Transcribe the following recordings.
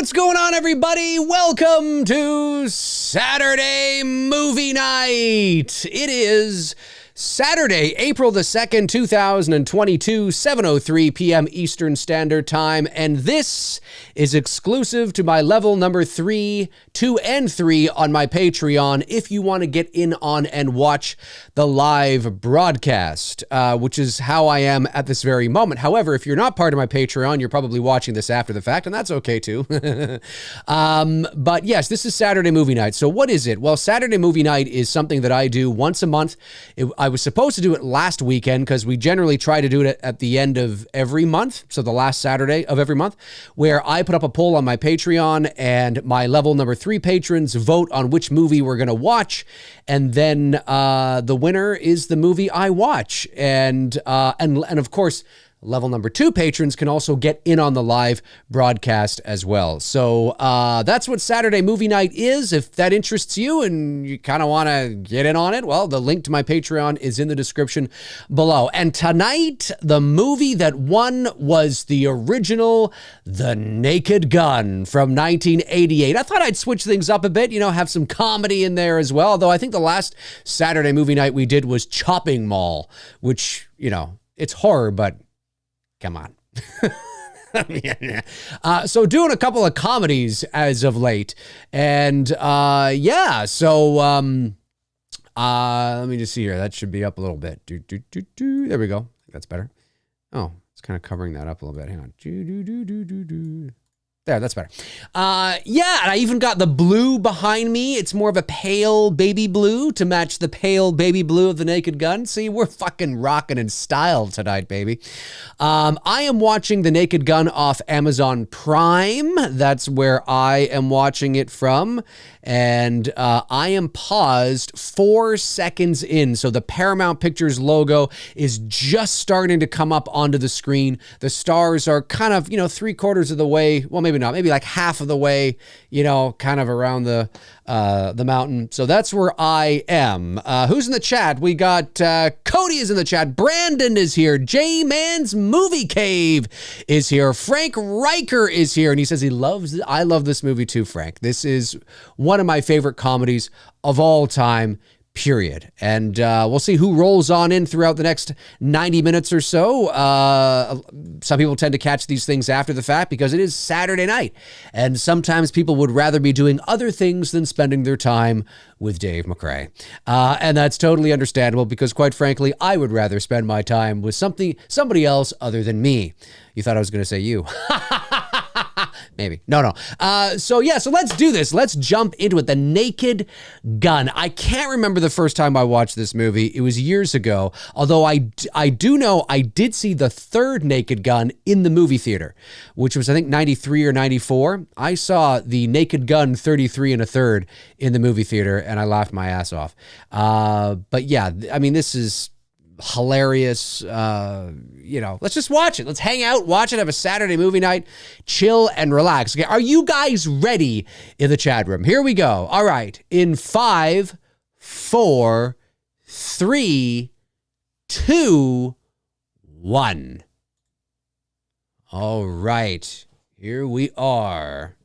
what's going on, everybody? Welcome to Saturday Movie Night. It is Saturday, April the 2nd, 2022, 7:03 p.m. Eastern Standard Time, and this is exclusive to my level number 3, 2, and 3 on my Patreon if you want to get in on and watch the live broadcast, which is how I am at this very moment. However, if you're not part of my Patreon, you're probably watching this after the fact, and that's okay too. But yes, this is Saturday Movie Night. So what is it? Well, Saturday Movie Night is something that I do once a month. I was supposed to do it last weekend because we generally try to do it at the end of every month. So the last Saturday of every month, where I put up a poll on my Patreon and my level number 3 patrons vote on which movie we're going to watch. And then the winner is the movie I watch. And of course, level number 2 patrons can also get in on the live broadcast as well. So that's what Saturday Movie Night is. If that interests you and you kind of want to get in on it, well, the link to my Patreon is in the description below. And tonight, the movie that won was the original The Naked Gun from 1988. I thought I'd switch things up a bit, have some comedy in there as well. Although I think the last Saturday Movie Night we did was Chopping Mall, which, it's horror, but come on. So doing a couple of comedies as of late. And let me just see here. That should be up a little bit. There we go. That's better. Oh, it's kind of covering that up a little bit. Hang on. There, that's better. And I even got the blue behind me. It's more of a pale baby blue to match the pale baby blue of The Naked Gun. See, we're fucking rocking in style tonight, baby. I am watching The Naked Gun off Amazon Prime. That's where I am watching it from. And I am paused 4 seconds in. So the Paramount Pictures logo is just starting to come up onto the screen. The stars are kind of, 3/4 of the way. Well, maybe not. Maybe like half of the way, kind of around the mountain. So that's where I am. Who's in the chat? We got Cody is in the chat. Brandon is here. J-Man's Movie Cave is here. Frank Riker is here. And he says I love this movie too, Frank. This is one of my favorite comedies of all time, period. And we'll see who rolls on in throughout the next 90 minutes or so. Some people tend to catch these things after the fact because it is Saturday night. And sometimes people would rather be doing other things than spending their time with Dave McRae. And that's totally understandable because, quite frankly, I would rather spend my time with somebody else other than me. You thought I was going to say you. Maybe. No. So let's do this. Let's jump into it. The Naked Gun. I can't remember the first time I watched this movie. It was years ago. Although I do know I did see the third Naked Gun in the movie theater, which was, I think, 93 or 94. I saw the Naked Gun 33 1/3 in the movie theater, and I laughed my ass off. But yeah, I mean, this is hilarious. Let's just watch it. Let's hang out, watch it, have a Saturday movie night, chill and relax. Okay, are you guys ready in the chat room? Here we go. All right. In 5, 4, 3, 2, 1. All right. Here we are.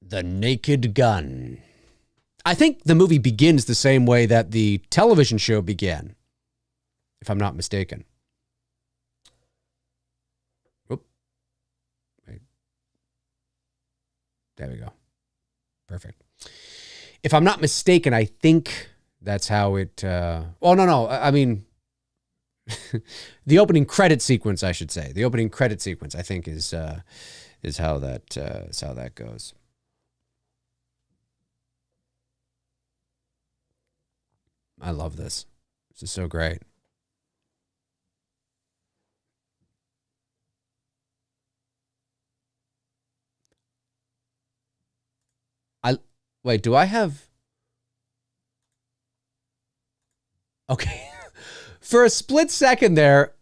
The Naked Gun. I think the movie begins the same way that the television show began, if I'm not mistaken. Oop. Wait. There we go. Perfect. If I'm not mistaken, I think that's how it... no. I mean, the opening credit sequence, I should say. The opening credit sequence, I think, is how that goes. I love this. This is so great. Wait, do I have... Okay. For a split second there,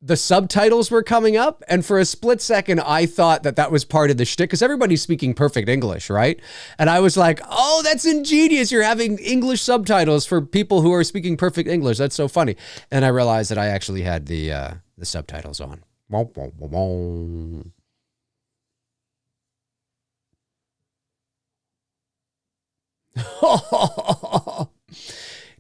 the subtitles were coming up, and for a split second, I thought that was part of the shtick, because everybody's speaking perfect English, right? And I was like, oh, that's ingenious. You're having English subtitles for people who are speaking perfect English. That's so funny. And I realized that I actually had the subtitles on.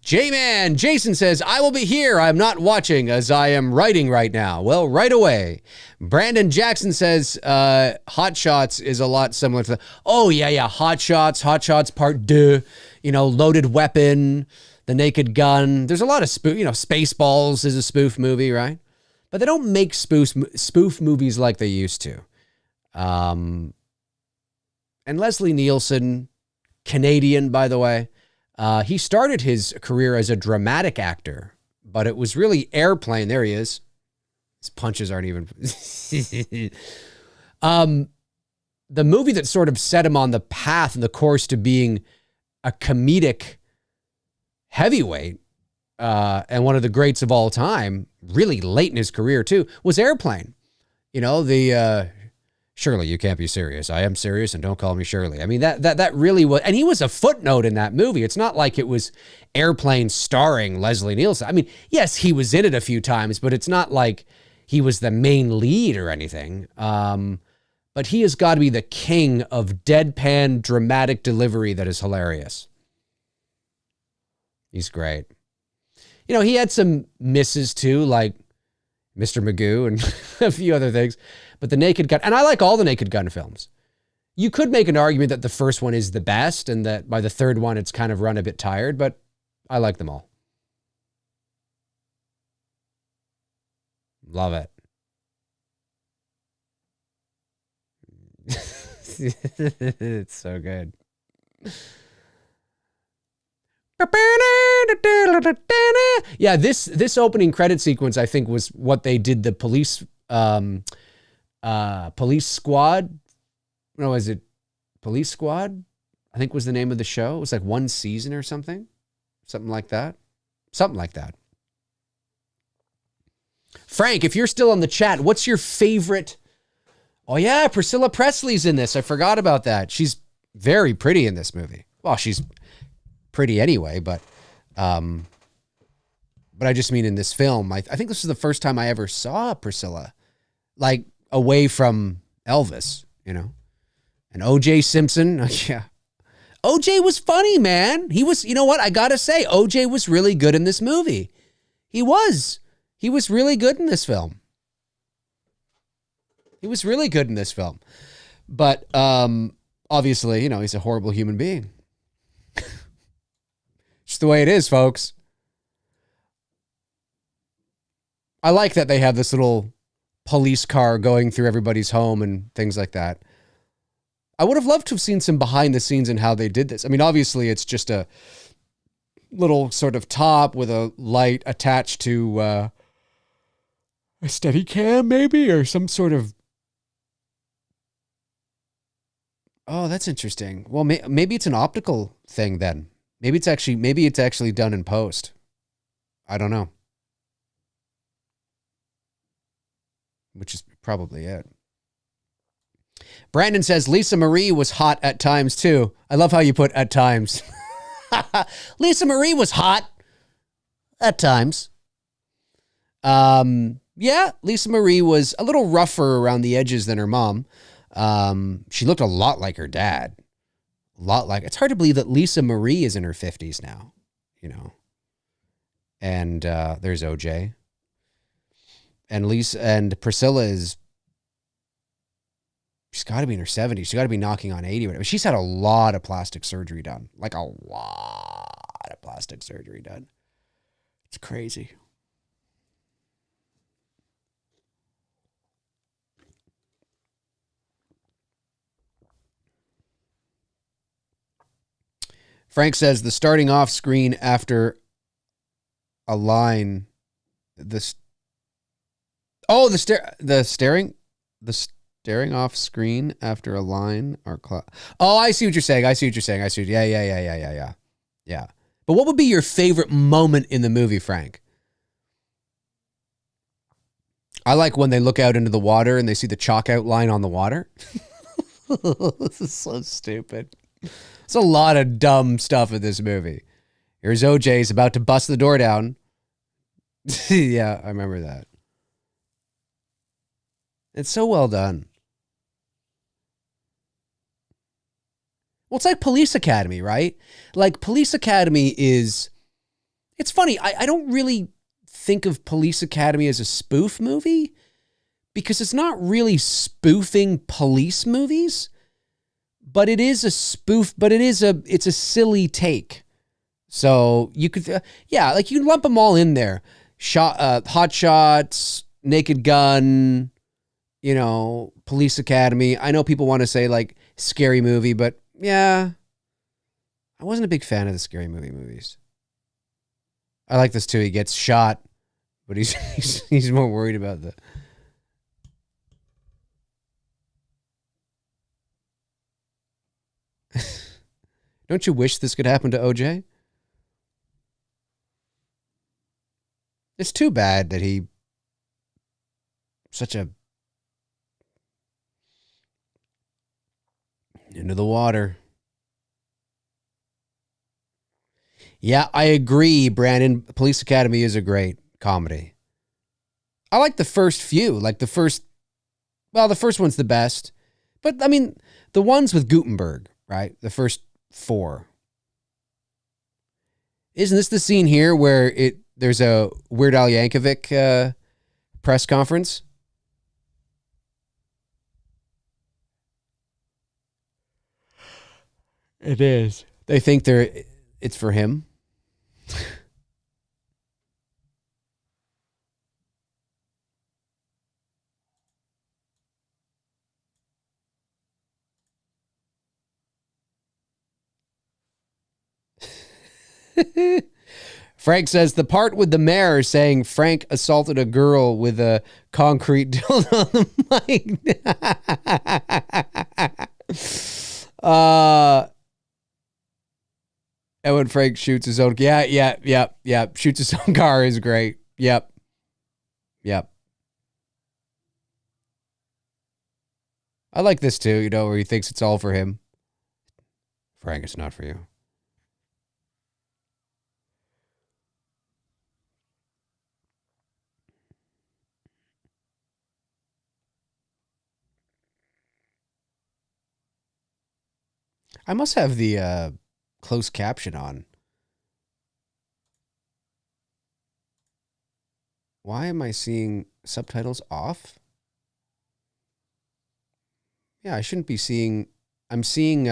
J-Man, Jason says, I will be here. I'm not watching as I am writing right now. Well, right away. Brandon Jackson says, Hot Shots is a lot similar to Hot Shots Part 2, Loaded Weapon, The Naked Gun. There's a lot of Spaceballs is a spoof movie, right? But they don't make spoof movies like they used to. And Leslie Nielsen, Canadian, by the way, he started his career as a dramatic actor, but it was really Airplane. There he is. His punches aren't even. The movie that sort of set him on the path and the course to being a comedic heavyweight and one of the greats of all time, really late in his career too, was Airplane. Shirley, you can't be serious. I am serious, and don't call me Shirley. I mean, that really was, and he was a footnote in that movie. It's not like it was Airplane starring Leslie Nielsen. I mean, yes, he was in it a few times, but it's not like he was the main lead or anything. But he has got to be the king of deadpan dramatic delivery that is hilarious. He's great. He had some misses too, like Mr. Magoo and a few other things. But The Naked Gun, and I like all the Naked Gun films. You could make an argument that the first one is the best and that by the third one it's kind of run a bit tired, but I like them all. Love it. It's so good. Yeah, this opening credit sequence, I think, was what they did the police squad. No, is it Police Squad? I think was the name of the show. It was like one season or something. Something like that. Frank, if you're still on the chat, what's your favorite? Oh yeah, Priscilla Presley's in this. I forgot about that. She's very pretty in this movie. Well, she's pretty anyway, but I just mean in this film, I think this is the first time I ever saw Priscilla, like away from Elvis, And O.J. Simpson, yeah. O.J. was funny, man. He was, what? I gotta say, O.J. was really good in this movie. He was really good in this film. But obviously, he's a horrible human being. Just the way it is, folks. I like that they have this little police car going through everybody's home and things like that. I would have loved to have seen some behind the scenes in how they did this. I mean, obviously it's just a little sort of top with a light attached to a steady cam maybe, or some sort of. Oh, that's interesting. Well, maybe it's an optical thing then. Maybe it's actually done in post. I don't know. Which is probably it. Brandon says Lisa Marie was hot at times too. I love how you put at times. Lisa Marie was hot at times. Yeah, Lisa Marie was a little rougher around the edges than her mom. She looked a lot like her dad. It's hard to believe that Lisa Marie is in her 50s now, And there's OJ. And Priscilla she's got to be in her 70s. She's got to be knocking on 80. But she's had a lot of plastic surgery done. Like a lot of plastic surgery done. It's crazy. Frank says the starting off screen after a line, the staring off screen after a line or oh, I see what you're saying. Yeah. But what would be your favorite moment in the movie, Frank? I like when they look out into the water and they see the chalk outline on the water. This is so stupid. It's a lot of dumb stuff in this movie. Here's OJ's about to bust the door down. Yeah, I remember that. It's so well done. Well, it's like Police Academy, right? Like Police Academy is, it's funny. I don't really think of Police Academy as a spoof movie because it's not really spoofing police movies, but it is a spoof, but it's a silly take. So you could, yeah, like you can lump them all in there. Hot Shots, Naked Gun, Police Academy. I know people want to say like scary movie, but yeah, I wasn't a big fan of the scary movie movies. I like this too. He gets shot, but he's more worried about the. Don't you wish this could happen to OJ? It's too bad that he such a into the water. Yeah, I agree, Brandon. Police Academy is a great comedy. I like the first few. Like the first one's the best. But I mean, the ones with Gutenberg, right? The first 4. Isn't this the scene here where there's a Weird Al Yankovic press conference? It is. They think it's for him. Frank says the part with the mayor saying Frank assaulted a girl with a concrete dildo on the mic. And when Frank shoots his own, shoots his own car is great. Yep. I like this too, where he thinks it's all for him. Frank, it's not for you. I must have the closed caption on. Why am I seeing subtitles off? Yeah, I shouldn't be seeing. I'm seeing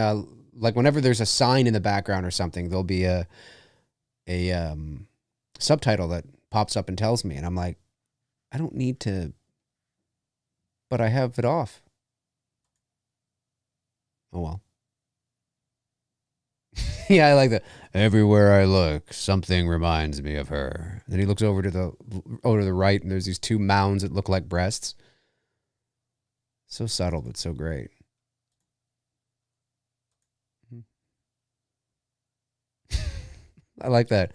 like whenever there's a sign in the background or something, there'll be a subtitle that pops up and tells me, and I'm like, I don't need to, but I have it off. Oh well. Yeah, I like that. Everywhere I look, something reminds me of her. Then he looks over to the right, and there's these 2 mounds that look like breasts. So subtle, but so great. I like that.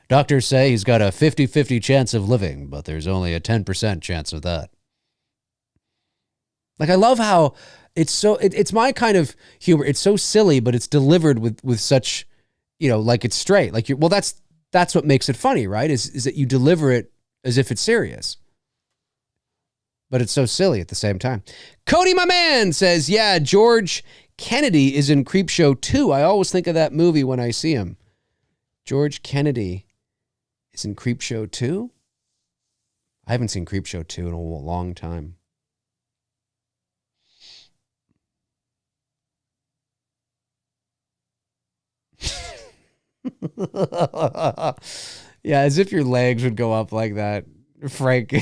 Doctors say he's got a 50-50 chance of living, but there's only a 10% chance of that. Like, I love how it's my kind of humor. It's so silly, but it's delivered with such, like it's straight. Like that's what makes it funny, right? Is that you deliver it as if it's serious. But it's so silly at the same time. Cody, my man, says, yeah, George Kennedy is in Creepshow 2. I always think of that movie when I see him. George Kennedy is in Creepshow 2? I haven't seen Creepshow 2 in a long time. Yeah, as if your legs would go up like that, Frank.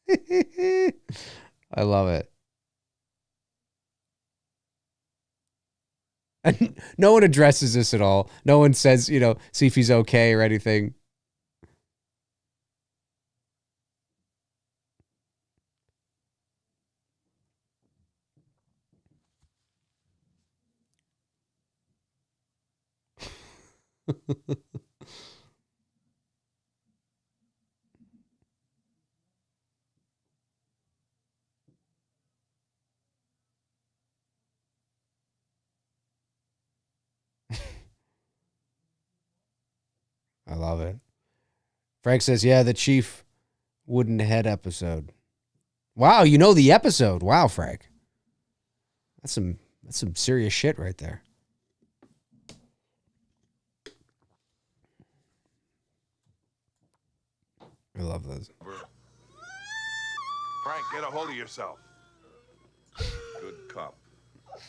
I love it. And no one addresses this at all. No one says, see if he's okay or anything. I love it. Frank says, yeah, the chief Wooden Head episode. Wow, you know the episode. Wow, Frank. That's some serious shit right there. I love those. Frank, get a hold of yourself. Good cop.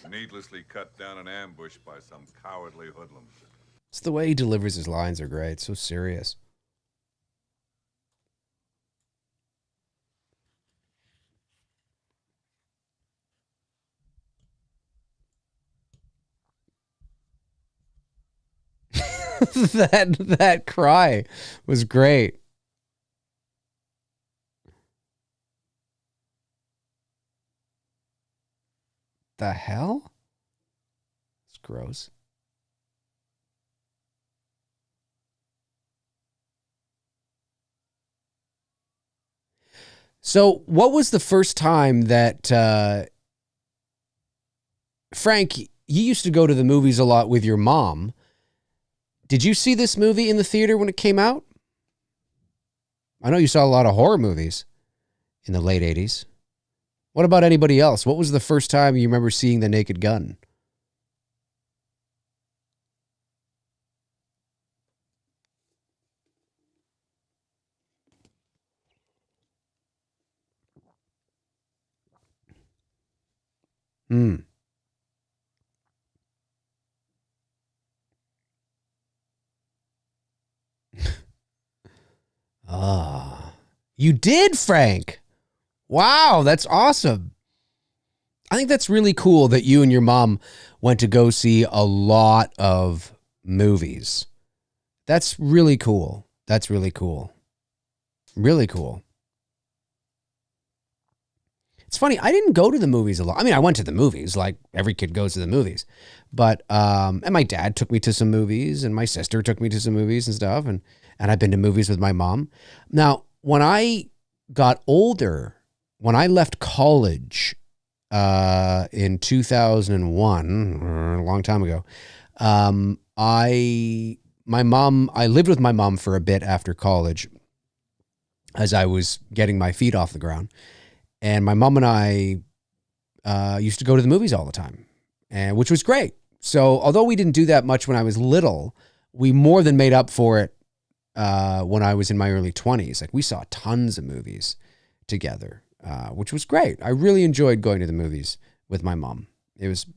Needlessly cut down an ambush by some cowardly hoodlums. It's the way he delivers his lines are great. So serious. that cry was great. The hell? It's gross. So, what was the first time that Frank, you used to go to the movies a lot with your mom? Did you see this movie in the theater when it came out? I know you saw a lot of horror movies in the late 80s. What about anybody else? What was the first time you remember seeing The Naked Gun? You did, Frank. Wow, that's awesome. I think that's really cool that you and your mom went to go see a lot of movies. That's really cool. That's really cool. Really cool. It's funny, I didn't go to the movies a lot. I mean, I went to the movies, like every kid goes to the movies. But, and my dad took me to some movies, and my sister took me to some movies and stuff, and I've been to movies with my mom. Now, when I got older, when I left college in 2001, a long time ago, I lived with my mom for a bit after college as I was getting my feet off the ground. And my mom and I used to go to the movies all the time, and which was great. So although we didn't do that much when I was little, we more than made up for it when I was in my early 20s. Like, we saw tons of movies together, which was great. I really enjoyed going to the movies with my mom. It was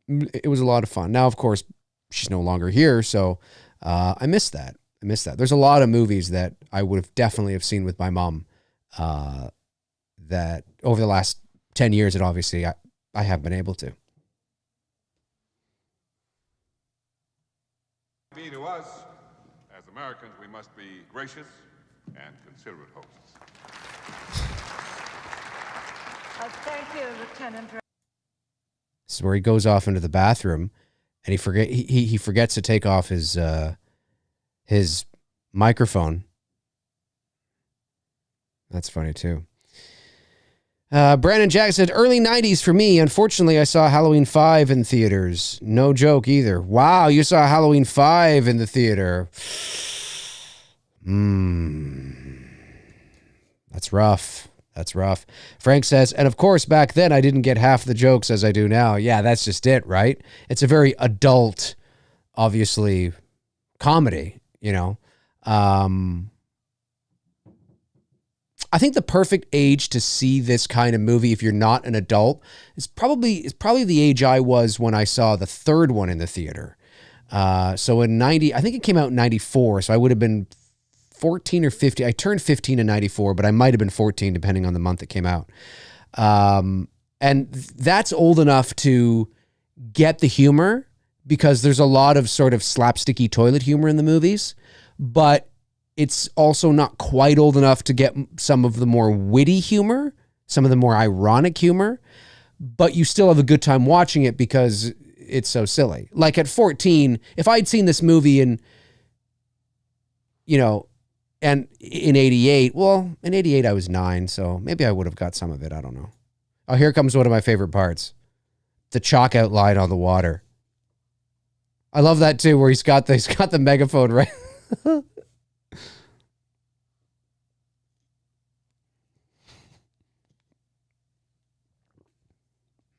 a lot of fun. Now, of course, she's no longer here, so I miss that. There's a lot of movies that I would have definitely have seen with my mom that over the last 10 years that obviously I have been able to. Be to us, as Americans, we must be gracious and considerate hosts. Thank you, Lieutenant. This is where he goes off into the bathroom, and he forgets to take off his microphone. That's funny too. Brandon Jack said, early 90s for me. Unfortunately, I saw Halloween 5 in theaters. No joke either. Wow, you saw Halloween 5 in the theater. That's rough. That's rough. Frank says, and of course, back then, I didn't get half the jokes as I do now. Yeah, that's just it, right? It's a very adult, obviously, comedy, you know. I think the perfect age to see this kind of movie, if you're not an adult, is probably the age I was when I saw the third one in the theater. So in 90, I think it came out in 94, so I would have been 14 or 15. I turned 15 in 94, but I might have been 14 depending on the month it came out. And that's old enough to get the humor because there's a lot of sort of slapsticky toilet humor in the movies, but it's also not quite old enough to get some of the more witty humor, some of the more ironic humor, but you still have a good time watching it because it's so silly. Like at 14, if I'd seen this movie in 88, well, in 88 I was 9, so maybe I would have got some of it. I don't know. Oh, here comes one of my favorite parts. The chalk outline on the water. I love that too, where he's got the megaphone right.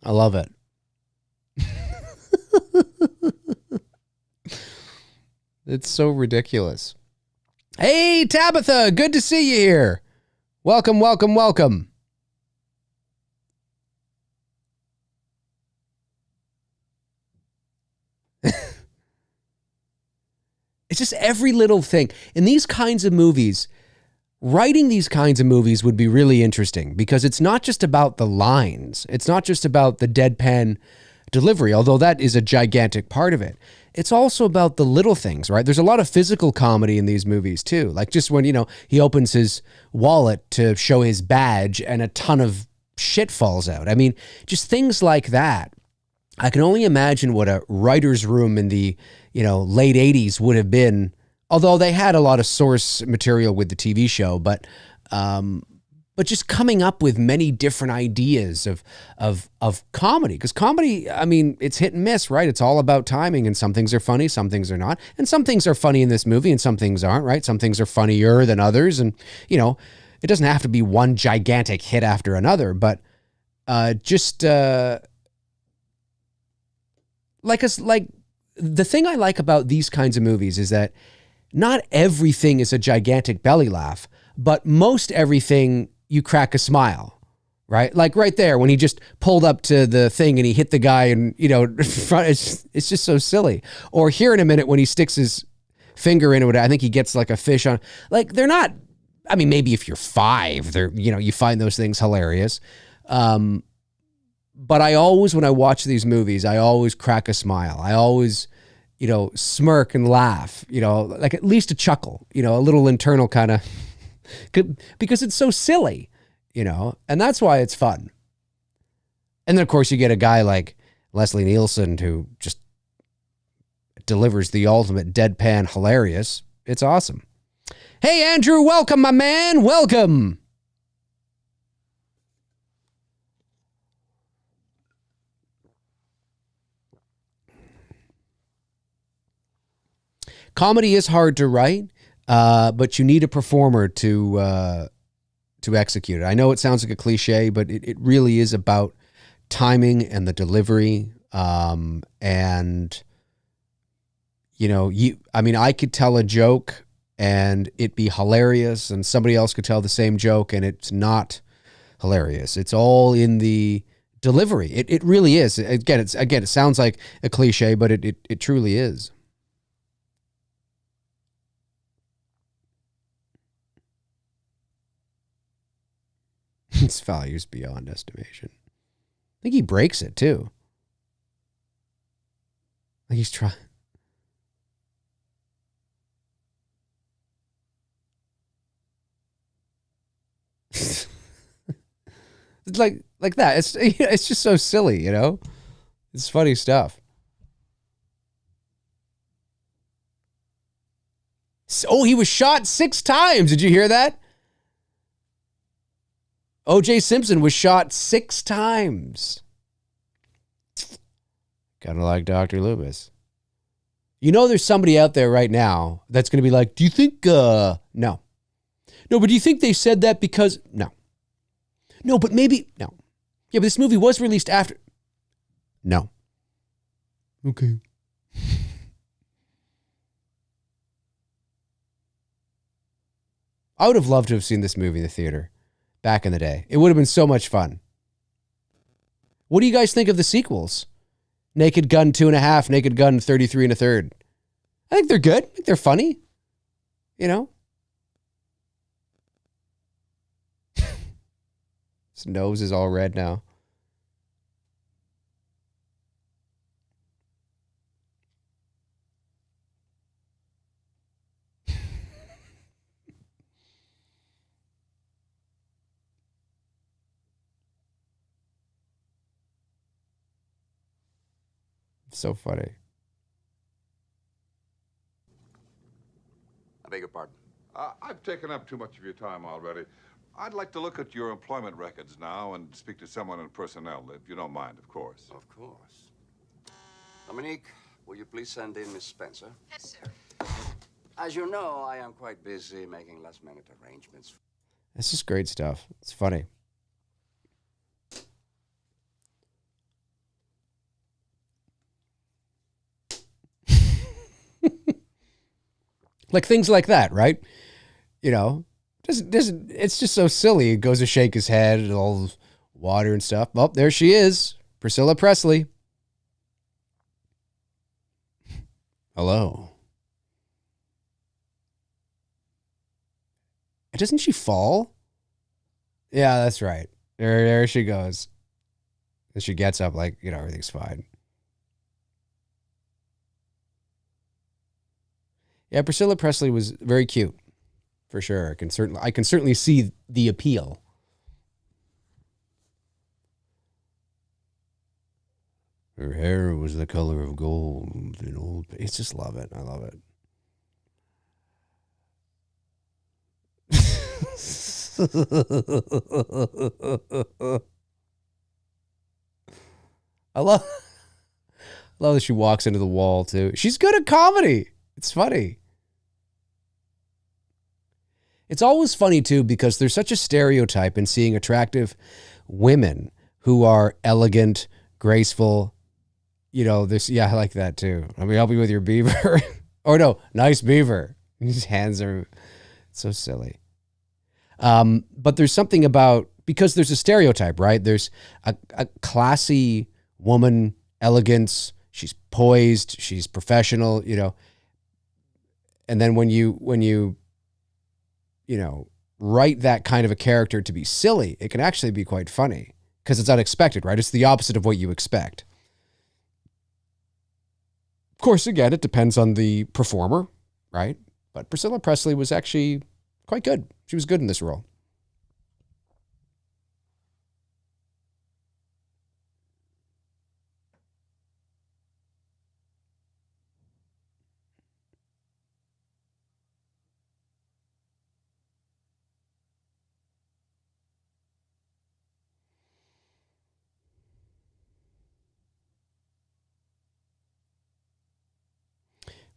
I love it. It's so ridiculous. Hey, Tabitha, good to see you here. Welcome, welcome, welcome. It's just every little thing. In these kinds of movies, writing these kinds of movies would be really interesting because it's not just about the lines. It's not just about the deadpan delivery, although that is a gigantic part of it. It's also about the little things, right? There's a lot of physical comedy in these movies too. Like just when, he opens his wallet to show his badge and a ton of shit falls out. I mean, just things like that. I can only imagine what a writer's room in the, late 80s would have been, although they had a lot of source material with the TV show, but just coming up with many different ideas of comedy. Because comedy, I mean, it's hit and miss, right? It's all about timing, and some things are funny, some things are not. And some things are funny in this movie and some things aren't, right? Some things are funnier than others. And, it doesn't have to be one gigantic hit after another, but like the thing I like about these kinds of movies is that not everything is a gigantic belly laugh, but most everything you crack a smile, right? Like right there when he just pulled up to the thing and he hit the guy and, it's just so silly. Or here in a minute when he sticks his finger in it, I think he gets like a fish on, like they're not, I mean, maybe if you're 5, they're, you find those things hilarious. But I always, when I watch these movies, I always crack a smile. I always, smirk and laugh, like at least a chuckle, a little internal kind of, because it's so silly, and that's why it's fun. And then, of course, you get a guy like Leslie Nielsen who just delivers the ultimate deadpan hilarious. It's awesome. Hey, Andrew, welcome, my man. Welcome. Comedy is hard to write, but you need a performer to execute it. I know it sounds like a cliche, but it really is about timing and the delivery. I could tell a joke and it'd be hilarious, and somebody else could tell the same joke and it's not hilarious. It's all in the delivery. It really is. Again, it sounds like a cliche, but it truly is. Its value's beyond estimation. I think he breaks it too. Like he's trying. It's like that. It's just so silly, It's funny stuff. Oh, he was shot 6 times. Did you hear that? O.J. Simpson was shot 6 times. Kind of like Dr. Loomis. There's somebody out there right now that's going to be like, do you think, no. No, but do you think they said that because, no. No, but maybe, no. Yeah, but this movie was released after. No. Okay. I would have loved to have seen this movie in the theater back in the day. It would have been so much fun. What do you guys think of the sequels? Naked Gun 2.5, Naked Gun 33 1/3. I think they're good. I think they're funny. His nose is all red now. So funny. I beg your pardon. I've taken up too much of your time already. I'd like to look at your employment records now and speak to someone in personnel, if you don't mind, of course. Of course. Dominique, will you please send in Miss Spencer? Yes, sir. As you know, I am quite busy making last-minute arrangements. This is great stuff. It's funny. Like things like that, right? You know, it's just so silly. He goes to shake his head and all the water and stuff. Oh, there she is, Priscilla Presley. Hello. Doesn't she fall? Yeah, that's right. There she goes. And she gets up like, everything's fine. Yeah, Priscilla Presley was very cute, for sure. I can certainly see the appeal. Her hair was the color of gold. It's just love it. I love it. I love that she walks into the wall too. She's good at comedy. It's funny. It's always funny too because there's such a stereotype in seeing attractive women who are elegant, graceful. I like that too. Let me help you with your beaver. Or no, nice beaver. His hands are so silly. But there's something about, because there's a stereotype, right? There's a classy woman, elegance. She's poised. She's professional, And then when you write that kind of a character to be silly, it can actually be quite funny because it's unexpected, right? It's the opposite of what you expect. Of course, again, it depends on the performer, right? But Priscilla Presley was actually quite good. She was good in this role.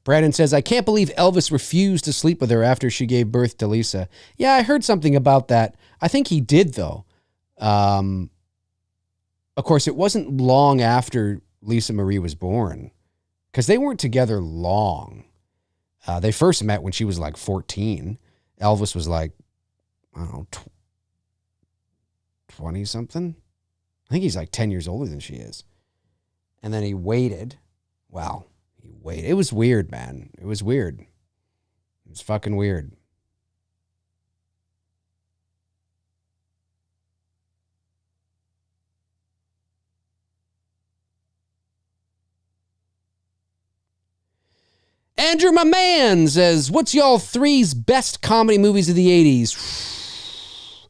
Brandon says, I can't believe Elvis refused to sleep with her after she gave birth to Lisa. Yeah, I heard something about that. I think he did, though. Of course, it wasn't long after Lisa Marie was born because they weren't together long. They first met when she was like 14. Elvis was like, I don't know, 20-something. I think he's like 10 years older than she is. And then he waited. Wow. It was weird, man. It was weird. It was fucking weird. Andrew, my man, says, what's y'all three's best comedy movies of the 80s?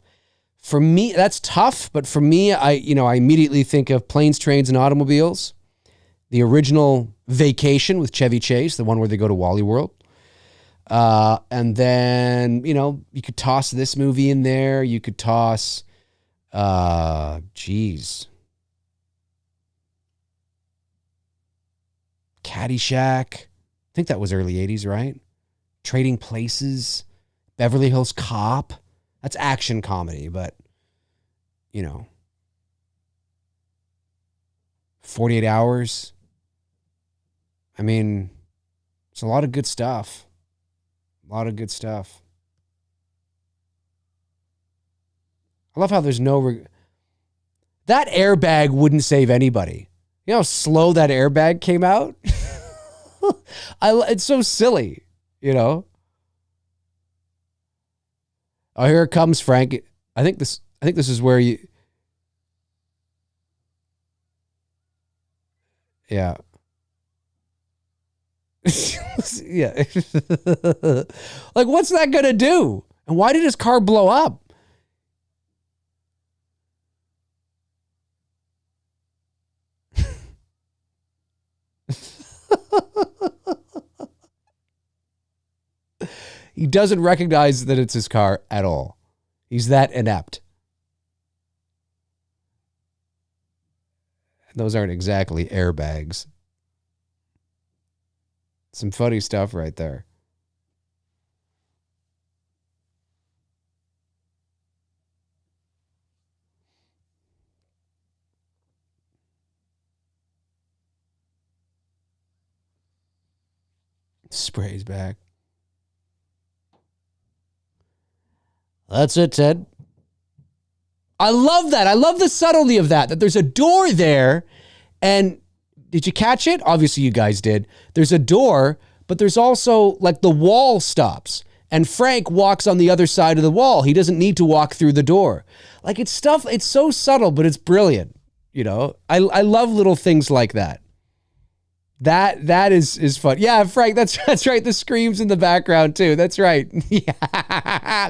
For me, that's tough, but for me, I immediately think of Planes, Trains, and Automobiles. The original Vacation with Chevy Chase, the one where they go to Wally World. And then, you could toss this movie in there. You could toss, Caddyshack. I think that was early 80s, right? Trading Places, Beverly Hills Cop. That's action comedy, but, 48 Hours. I mean, it's a lot of good stuff. A lot of good stuff. I love how there's no... That airbag wouldn't save anybody. You know how slow that airbag came out? It's so silly, Oh, here it comes, Frank. I think this is where you... Yeah. Yeah. Like, what's that going to do? And why did his car blow up? He doesn't recognize that it's his car at all. He's that inept. Those aren't exactly airbags. Some funny stuff right there. Sprays back. That's it, Ted. I love that. I love the subtlety of that there's a door there. And did you catch it? Obviously you guys did. There's a door, but there's also like the wall stops. And Frank walks on the other side of the wall. He doesn't need to walk through the door. Like it's so subtle, but it's brilliant. You know, I love little things like that. That is fun. Yeah, Frank, that's right. The screams in the background too. That's right. Yeah,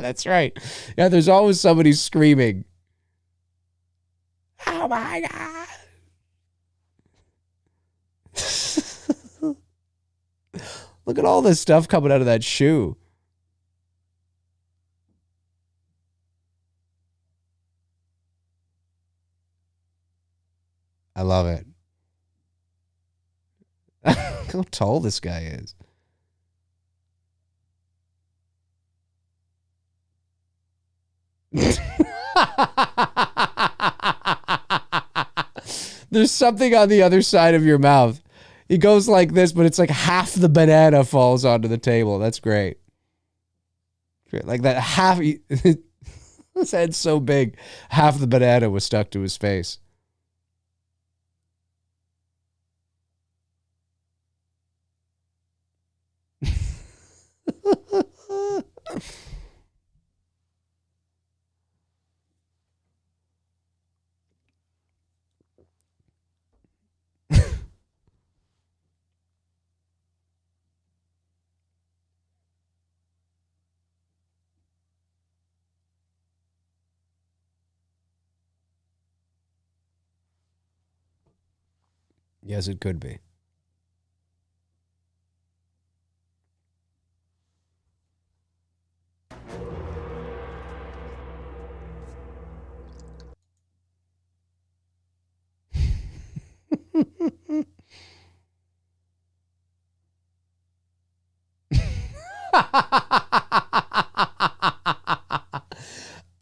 that's right. Yeah, there's always somebody screaming. Oh my God. Look at all this stuff coming out of that shoe. I love it. How tall this guy is. There's something on the other side of your mouth. He goes like this, but it's like half the banana falls onto the table. That's great. Like that half, his head's so big, half the banana was stuck to his face. Yes, it could be.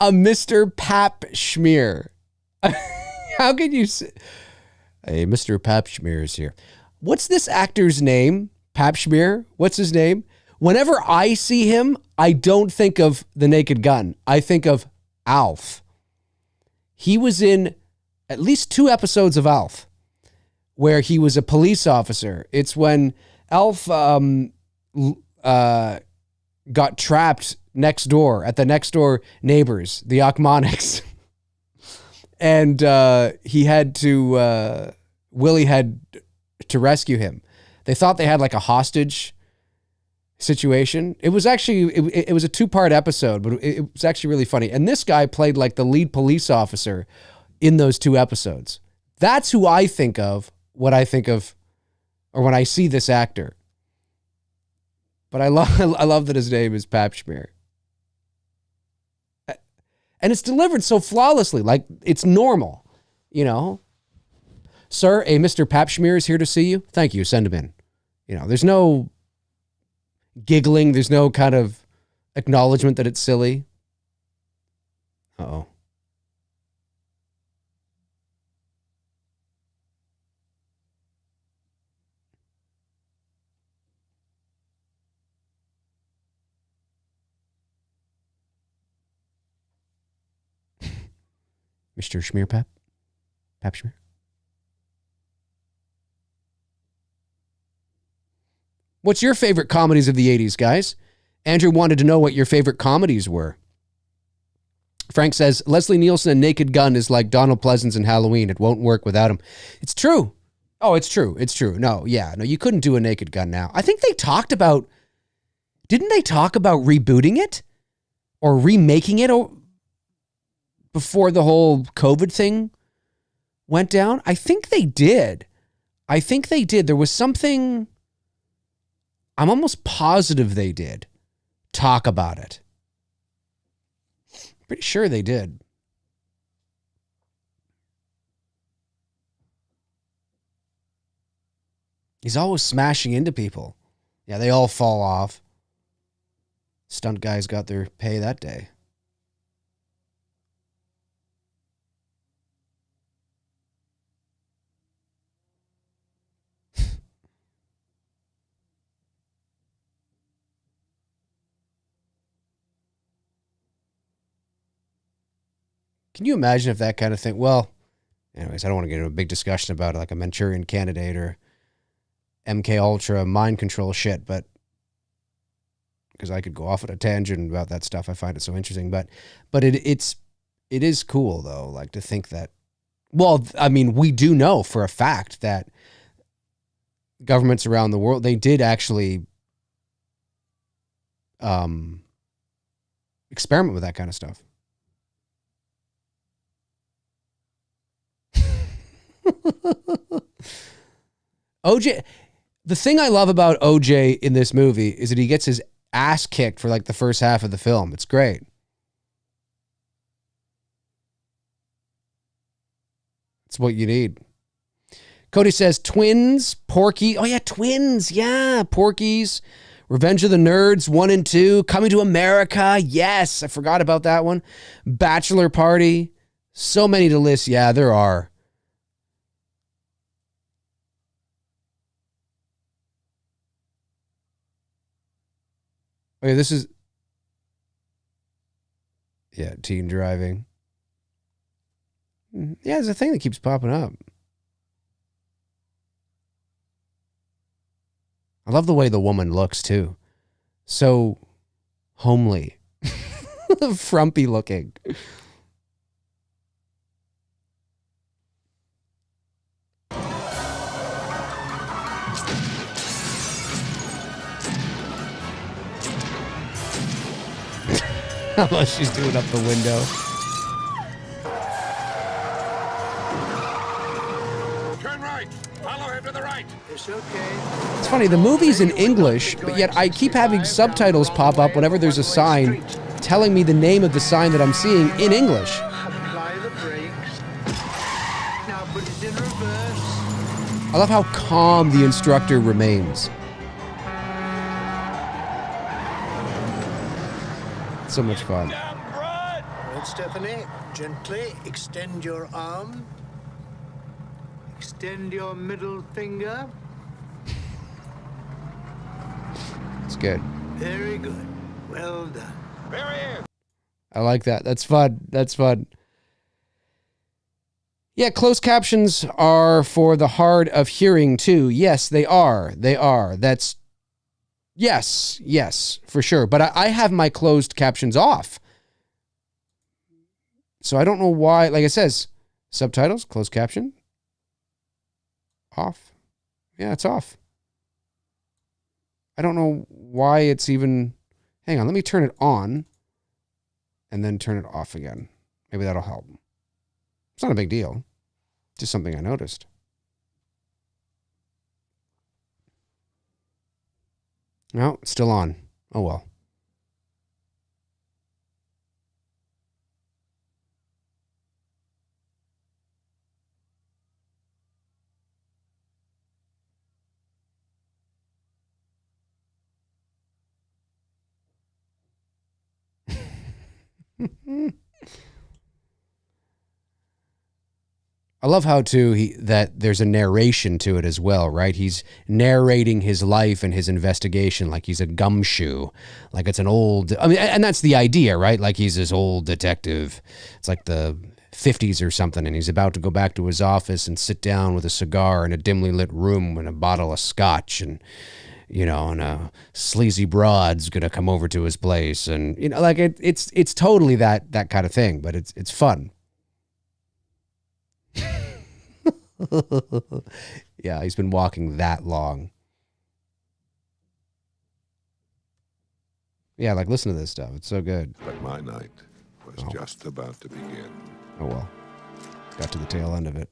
A Mr. Pap Schmear. How could you say... Hey, Mr. Pap Schmear is here. What's this actor's name? Pap Schmear? What's his name? Whenever I see him, I don't think of The Naked Gun. I think of Alf. He was in at least 2 episodes of Alf where he was a police officer. It's when Alf got trapped next door at the next door neighbors, the Ochmonics. And he had to, Willie had to rescue him. They thought they had like a hostage situation. It was actually, it was a 2-part episode, but it was actually really funny. And this guy played like the lead police officer in those 2 episodes. That's who I think of when I think of, or when I see this actor. But I love that his name is Pap Schmear. And it's delivered so flawlessly, like it's normal, you know. Sir, a Mr. Pap Schmear is here to see you. Thank you. Send him in. You know, there's no giggling. There's no kind of acknowledgement that it's silly. Uh-oh. Mr. Schmear Pap? Pap Schmear? What's your favorite comedies of the 80s, guys? Andrew wanted to know what your favorite comedies were. Frank says, Leslie Nielsen and Naked Gun is like Donald Pleasance and Halloween. It won't work without him. It's true. Oh, it's true. It's true. No, you couldn't do a Naked Gun now. I think they talked about, didn't they talk about rebooting it? Or remaking it before the whole COVID thing went down? I think they did. There was something, I'm almost positive they did talk about it. Pretty sure they did. He's always smashing into people. Yeah, they all fall off. Stunt guys got their pay that day. Can you imagine if that kind of thing? Well, anyways, I don't want to get into a big discussion about like a Manchurian Candidate or MK Ultra mind control shit, but because I could go off at a tangent about that stuff. I find it so interesting, but it is cool though, like to think that. Well, I mean, we do know for a fact that governments around the world, they did actually experiment with that kind of stuff. OJ, the thing I love about OJ in this movie is that he gets his ass kicked for like the first half of the film. It's great. It's what you need. Cody says Twins, Porky. Oh yeah, Twins. Yeah, Porky's. Revenge of the Nerds 1 and 2. Coming to America. Yes, I forgot about that one. Bachelor Party. So many to list. Yeah, there are. Okay, this is. Yeah, teen driving. Yeah, it's a thing that keeps popping up. I love the way the woman looks, too. So homely. Frumpy looking. How much she's doing up the window. Turn right. Follow him to the right. It's okay. It's funny, the movie's in English, but yet I keep having subtitles pop up whenever there's a sign telling me the name of the sign that I'm seeing in English. Apply the brakes. Now put it in reverse. I love how calm the instructor remains. So much fun. Right, Stephanie. Gently extend your arm. Extend your middle finger. It's good. Very good. Well done. There he is. I like that. That's fun. That's fun. Yeah, closed captions are for the hard of hearing too. Yes, they are. They are. That's yes, for sure. But I have my closed captions off. So I don't know why, like it says, subtitles, closed caption, off. Yeah, it's off. I don't know why it's even, hang on, let me turn it on and then turn it off again. Maybe that'll help. It's not a big deal. Just something I noticed. No, it's still on. Oh well. I love how too that there's a narration to it as well, right? He's narrating his life and his investigation like he's a gumshoe, like it's an old. I mean, and that's the idea, right? Like he's this old detective. It's like the 50s or something, and he's about to go back to his office and sit down with a cigar in a dimly lit room and a bottle of scotch, and and a sleazy broad's gonna come over to his place, and like it's totally that kind of thing, but it's fun. Yeah, he's been walking that long. Yeah, like listen to this stuff. It's so good. But my night was just about to begin. Oh well. Got to the tail end of it.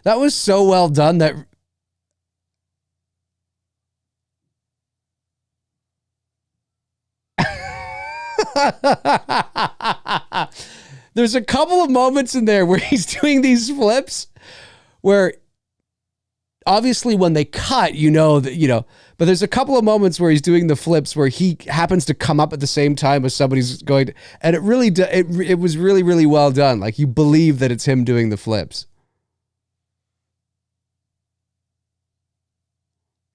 That was so well done that there's a couple of moments in there where he's doing these flips where obviously when they cut, but there's a couple of moments where he's doing the flips where he happens to come up at the same time as somebody's going to, and it really, it was really, really well done. Like you believe that it's him doing the flips.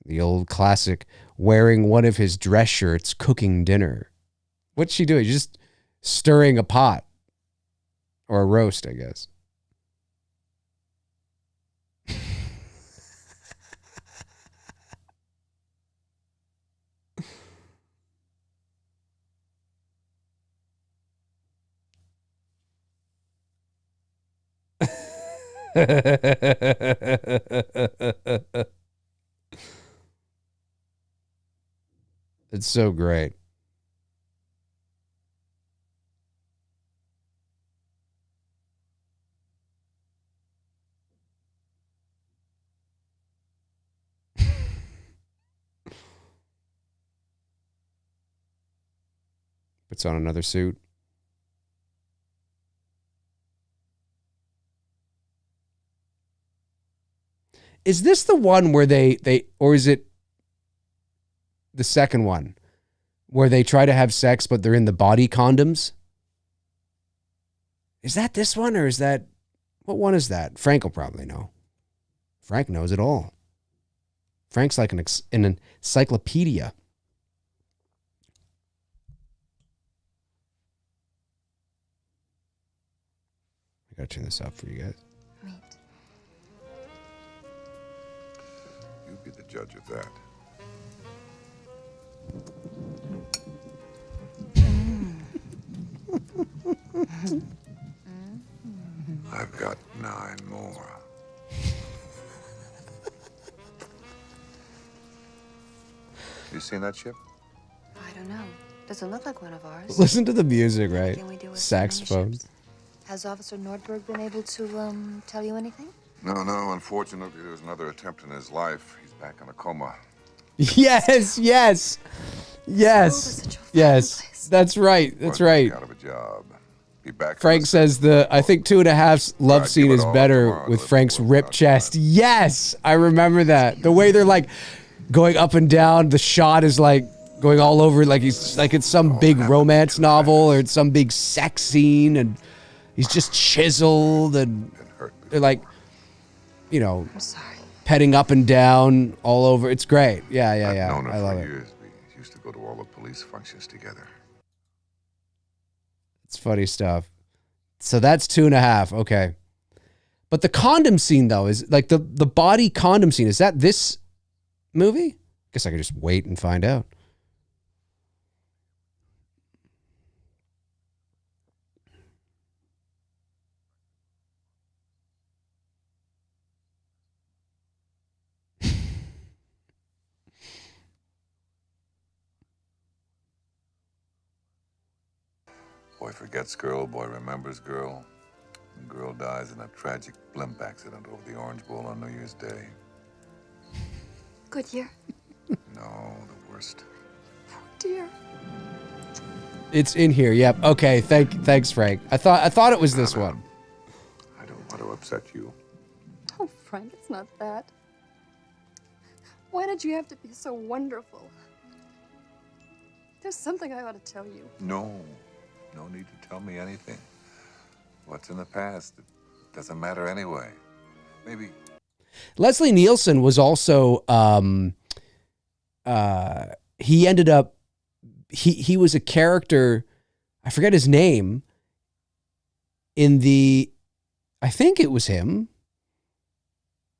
The old classic, wearing one of his dress shirts, cooking dinner. What's she doing? Just stirring a pot. Or a roast, I guess. It's so great. Puts on another suit. Is this the one where they or is it the second one where they try to have sex but they're in the body condoms? Is that this one or is that what one is that? Frank will probably know. Frank knows it all. Frank's like an encyclopedia. I gotta turn this up for you guys. You be the judge of that. I've got 9 more. You seen that ship? I don't know. Doesn't look like one of ours. Listen to the music, right? Can we do with Saxophone. ships? Has Officer Nordberg been able to tell you anything? No. Unfortunately, there's another attempt in his life. He's back in a coma. Yes. Such a fun place. That's right. That's right. Out of a job. Be back. Frank says I think 2.5's love scene is better with Frank's ripped chest. Yes, I remember that. The way they're like going up and down, the shot is like going all over, like he's like it's some big romance novel or it's some big sex scene, and he's just chiseled, and they're like, you know, I'm sorry. petting up and down all over. It's great. Yeah. I've known her I love for it. years. We used to go to all the police functions together. It's funny stuff. So that's 2.5. Okay. But the condom scene, though, is like the body condom scene. Is that this movie? Guess I could just wait and find out. Boy forgets girl, boy remembers girl. And girl dies in a tragic blimp accident over the Orange Bowl on New Year's Day. Good year. No, the worst. Oh dear. It's in here. Yep. Okay. Thanks, Frank. I thought it was this one. I don't want to upset you. Oh, Frank, it's not that. Why did you have to be so wonderful? There's something I ought to tell you. No need to tell me anything. What's in the past, it doesn't matter anyway. Maybe. Leslie Nielsen was also, he ended up, he was a character, I forget his name, in the, I think it was him.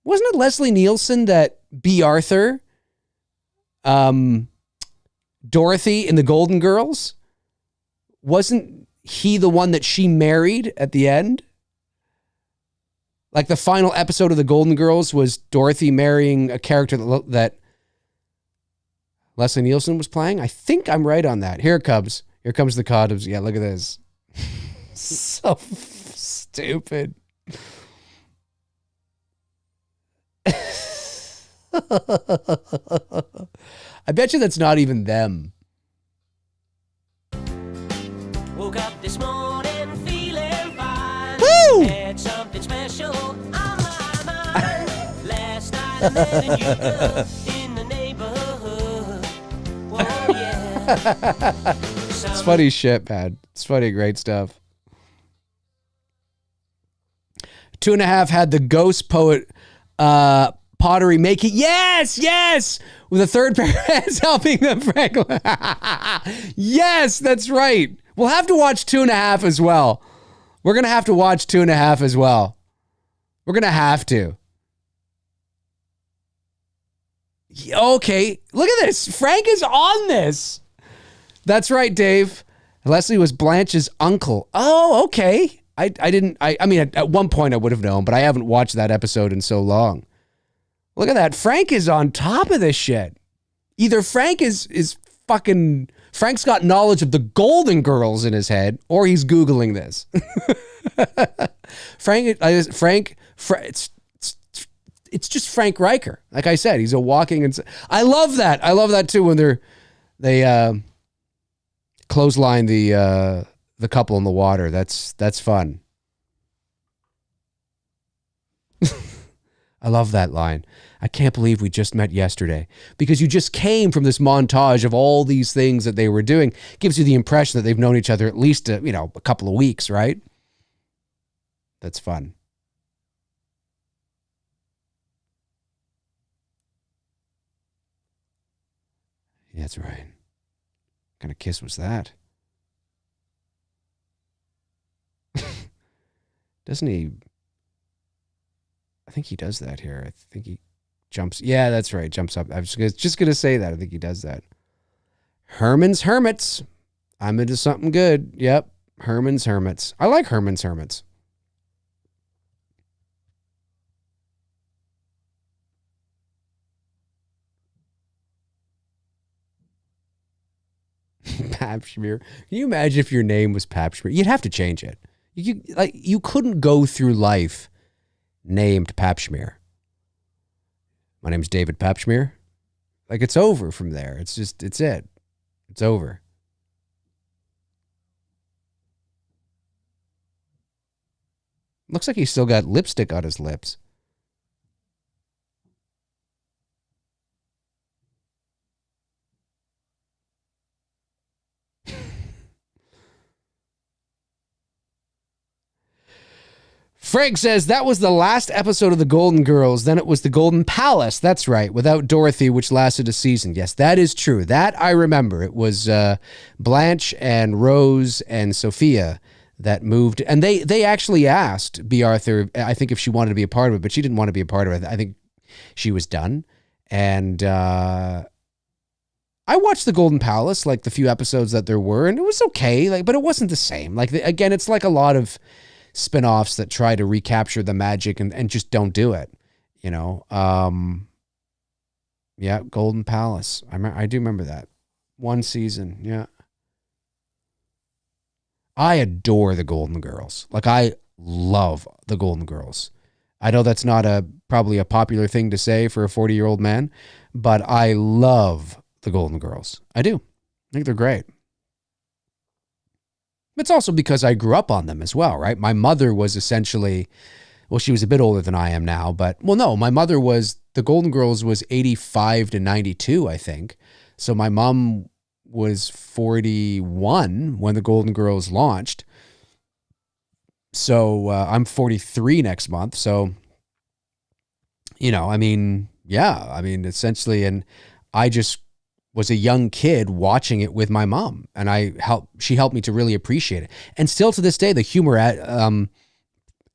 Wasn't it Leslie Nielsen that B. Arthur, Dorothy in the Golden Girls? Wasn't he the one that she married at the end? Like the final episode of the Golden Girls was Dorothy marrying a character that Leslie Nielsen was playing. I think I'm right on that. Here it comes. Here comes the condoms. Yeah, look at this. So stupid. I bet you that's not even them. Woke up this morning feeling fine. Woo! Had something special on my mind. Last night I met a new girl in the neighborhood. Whoa, yeah. It's funny shit, man. It's funny, great stuff. 2.5 had the ghost poet pottery making. Yes, with a third pair of hands helping them, Frank. Yes, that's right. We'll have to watch 2.5 as well. We're going to have to watch 2.5 as well. We're going to have to. Okay, look at this. Frank is on this. That's right, Dave. Leslie was Blanche's uncle. Oh, okay. I mean, at one point I would have known, but I haven't watched that episode in so long. Look at that. Frank is on top of this shit. Either Frank is fucking... Frank's got knowledge of the Golden Girls in his head, or he's Googling this. It's just Frank Riker. Like I said, he's a walking... I love that. I love that too when they clothesline the couple in the water. That's fun. I love that line. I can't believe we just met yesterday, because you just came from this montage of all these things that they were doing. Gives you the impression that they've known each other at least a couple of weeks, right? That's fun. Yeah, that's right. What kind of kiss was that? Doesn't he? I think he does that here. I think he jumps. Yeah, that's right. Jumps up. I was just gonna say that. I think he does that. Herman's Hermits. I'm into something good. Yep. Herman's Hermits. I like Herman's Hermits. Pap Schmear. Can you imagine if your name was Pap Schmear? You'd have to change it. You couldn't go through life named Pap Schmear. My name's David Pap Schmear. Like, it's over from there. It's it. It's over. Looks like he's still got lipstick on his lips. Frank says that was the last episode of the Golden Girls. Then it was the Golden Palace. That's right. Without Dorothy, which lasted a season. Yes, that is true. That I remember. It was Blanche and Rose and Sophia that moved. And they actually asked B. Arthur, I think, if she wanted to be a part of it, but she didn't want to be a part of it. I think she was done. And I watched the Golden Palace, like the few episodes that there were, and it was okay. But it wasn't the same. Again, it's like a lot of spinoffs that try to recapture the magic and just don't do it, Yeah, Golden Palace. I do remember that. One season, yeah. I adore the Golden Girls. I love the Golden Girls. I know that's not probably a popular thing to say for a 40-year-old man, but I love the Golden Girls. I do. I think they're great. It's also because I grew up on them as well, right? My mother was essentially, well, she was a bit older than I am now, but, well, no, my mother was, the Golden Girls was 85 to 92, I think. So my mom was 41 when the Golden Girls launched. So I'm 43 next month. So, essentially, and I just was a young kid watching it with my mom, and she helped me to really appreciate it. And still to this day, the humor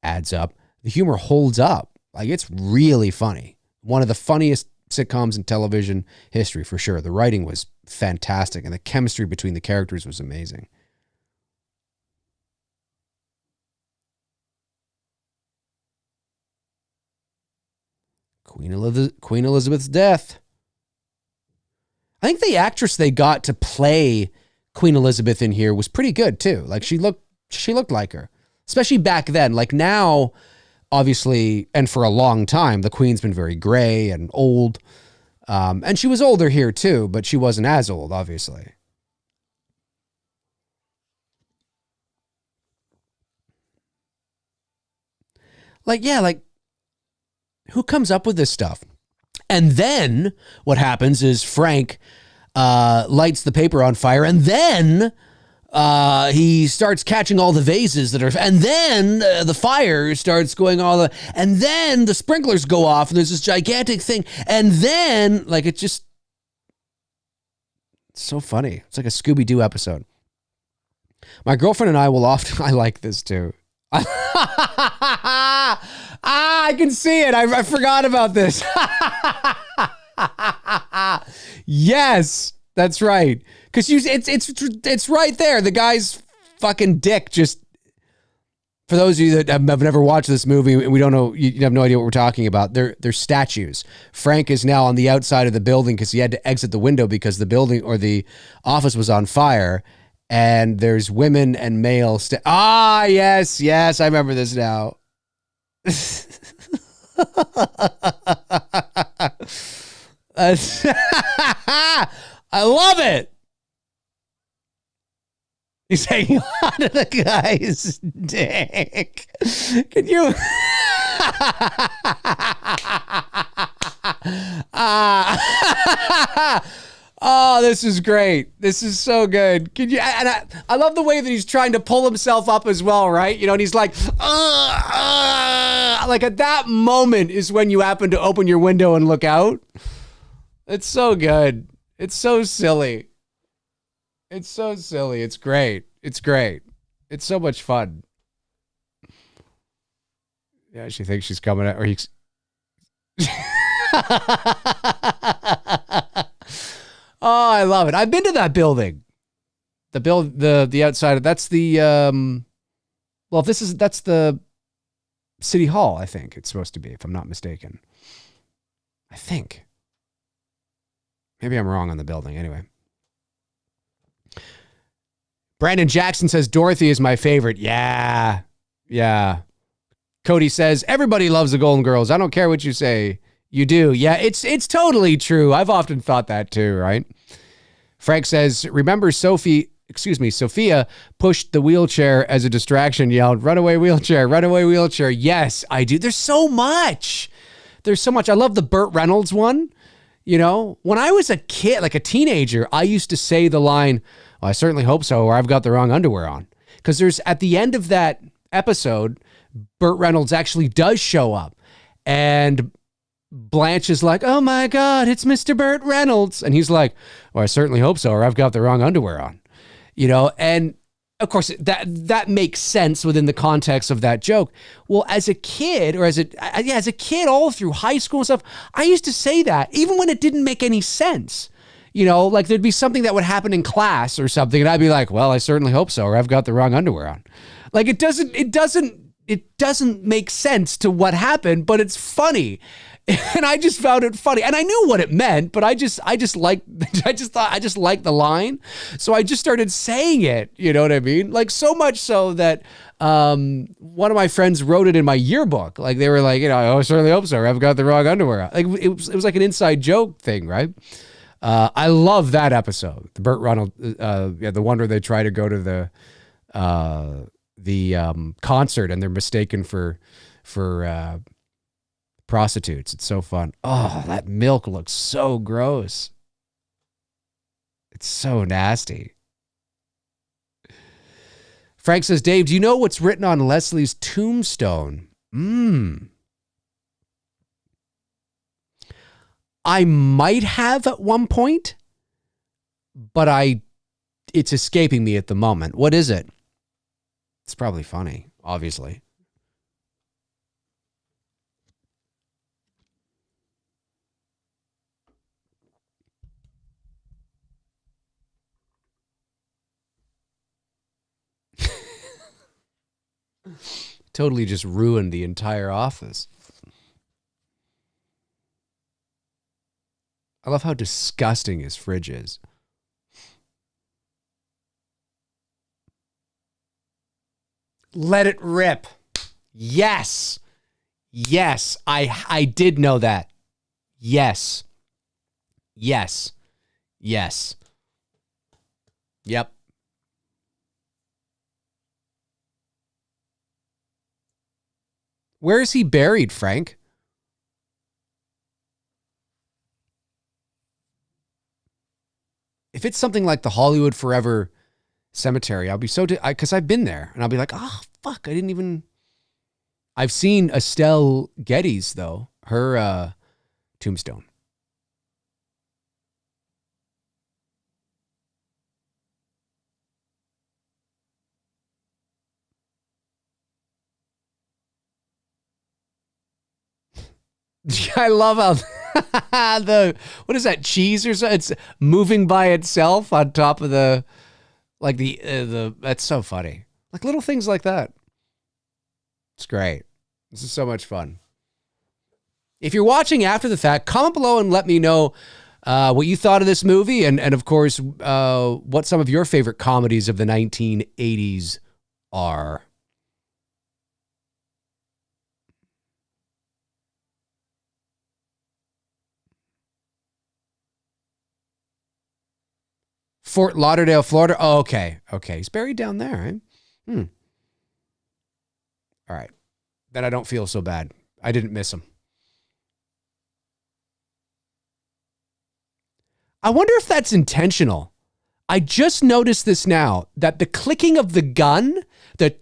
adds up. The humor holds up. It's really funny. One of the funniest sitcoms in television history, for sure. The writing was fantastic, and the chemistry between the characters was amazing. Queen Elizabeth's death. I think the actress they got to play Queen Elizabeth in here was pretty good too. She looked like her, especially back then. Now, obviously, and for a long time, the Queen's been very gray and old. And she was older here too, but she wasn't as old, obviously. Who comes up with this stuff? And then what happens is Frank lights the paper on fire, and then he starts catching all the vases that are, and then the fire starts going and then the sprinklers go off and there's this gigantic thing. And then like, it's so funny. It's like a Scooby-Doo episode. My girlfriend and I will often, I like this too. I can see it. I forgot about this. Yes, that's right. Because it's right there. The guy's fucking dick just. For those of you that have never watched this movie, and we don't know, you have no idea what we're talking about. They're statues. Frank is now on the outside of the building because he had to exit the window because the building or the office was on fire. And there's women and male. Yes, I remember this now. I love it. He's hanging on to the guy's dick. Can you? Oh, this is great. This is so good. Can you? And I love the way that he's trying to pull himself up as well, right? You know, and he's like at that moment is when you happen to open your window and look out. It's so good. It's so silly. It's so silly. It's great. It's great. It's so much fun. Yeah, she thinks she's coming at, or he's. Oh, I love it. I've been to that building. The outside of that's the that's the City Hall, I think it's supposed to be, if I'm not mistaken. I think. Maybe I'm wrong on the building. Anyway. Brandon Jackson says Dorothy is my favorite. Yeah. Cody says everybody loves the Golden Girls. I don't care what you say. You do. Yeah, it's totally true. I've often thought that too, right? Frank says, remember Sophia pushed the wheelchair as a distraction, yelled, runaway wheelchair, runaway wheelchair. Yes, I do. There's so much. I love the Burt Reynolds one. You know, when I was a kid, like a teenager, I used to say the line, well, I certainly hope so, or I've got the wrong underwear on. Because there's, at the end of that episode, Burt Reynolds actually does show up. And Blanche is like, oh my God, it's Mr. Burt Reynolds. And he's like, well, I certainly hope so, or I've got the wrong underwear on. You know, and of course that makes sense within the context of that joke. Well, as a kid, or as a kid all through high school and stuff, I used to say that even when it didn't make any sense. You know, like there'd be something that would happen in class or something, and I'd be like, well, I certainly hope so, or I've got the wrong underwear on. Like it doesn't make sense to what happened, but it's funny. And I just found it funny, and I knew what it meant, but I just thought I just liked the line, so I just started saying it. You know what I mean? Like so much so that one of my friends wrote it in my yearbook. Like they were like, you know, I certainly hope so. I've got the wrong underwear. Like it was like an inside joke thing, right? I love that episode, the Burt Reynolds, the one where they try to go to the concert and they're mistaken for prostitutes. It's so fun. Oh, that milk looks so gross. It's so nasty. Frank says, Dave, do you know what's written on Leslie's tombstone? I might have at one point, but it's escaping me at the moment. What is it? It's probably funny, obviously. Totally just ruined the entire office. I love how disgusting his fridge is. Let it rip. Yes. Yes. I did know that. Yes. Yes. Yes. Yep. Where is he buried, Frank? If it's something like the Hollywood Forever Cemetery. I'll be so, because I've been there and I'll be like, oh, fuck, I've seen Estelle Getty's though, her tombstone. I love how what is that, cheese or something? It's moving by itself on top of the that's so funny. Like little things like that. It's great. This is so much fun. If you're watching after the fact, comment below and let me know what you thought of this movie and of course, what some of your favorite comedies of the 1980s are. Fort Lauderdale, Florida. Oh, okay. Okay. He's buried down there, right? All right. Then I don't feel so bad. I didn't miss him. I wonder if that's intentional. I just noticed this now, that the clicking of the gun, the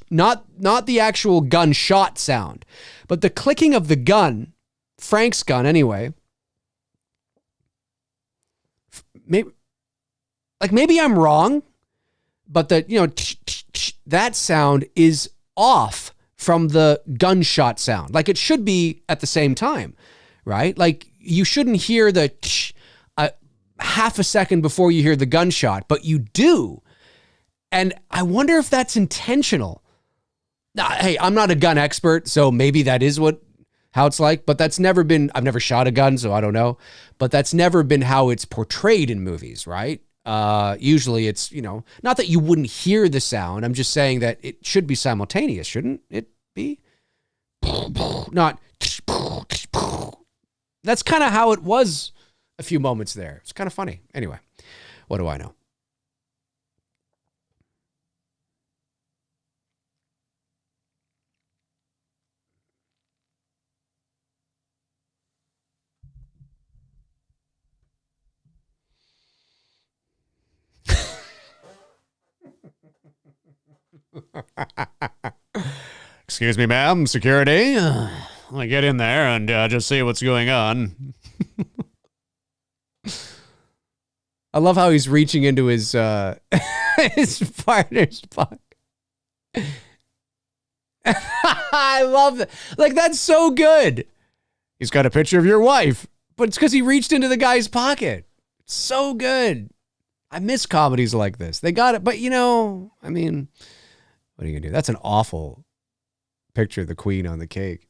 not the actual gunshot sound, but the clicking of the gun, Frank's gun anyway, maybe I'm wrong, but that sound is off from the gunshot sound. Like it should be at the same time, right? Like you shouldn't hear the half a second before you hear the gunshot, but you do. And I wonder if that's intentional. Now, hey, I'm not a gun expert, so maybe that is how it's like, but I've never shot a gun, so I don't know, but that's never been how it's portrayed in movies, right? Usually it's, not that you wouldn't hear the sound. I'm just saying that it should be simultaneous, shouldn't it be? Not. That's kind of how it was a few moments there. It's kind of funny. Anyway, what do I know? Excuse me, ma'am, security. Let me get in there and just see what's going on. I love how he's reaching into his his partner's pocket. I love that. Like, that's so good. He's got a picture of your wife, but it's because he reached into the guy's pocket. It's so good. I miss comedies like this. They got it, but I mean, what are you gonna do? That's an awful picture of the Queen on the cake.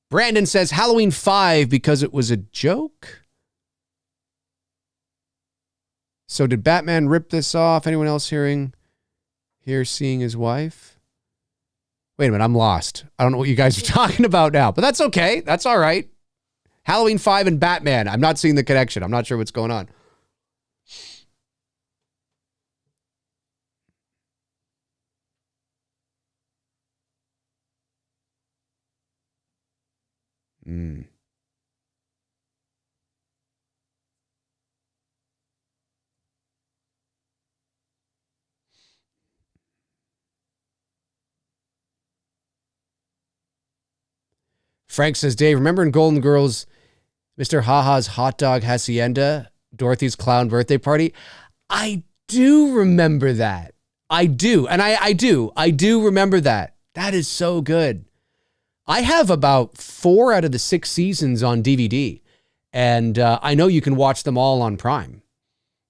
Brandon says Halloween 5 because it was a joke. So did Batman rip this off? Anyone else seeing his wife? Wait a minute, I'm lost. I don't know what you guys are talking about now, but that's okay. That's all right. Halloween 5 and Batman. I'm not seeing the connection. I'm not sure what's going on. Frank says, Dave, remember in Golden Girls, Mr. Haha's hot dog hacienda, Dorothy's clown birthday party? I do remember that. I do. And I do remember that. That is so good. I have about 4 out of the 6 seasons on DVD. And I know you can watch them all on Prime.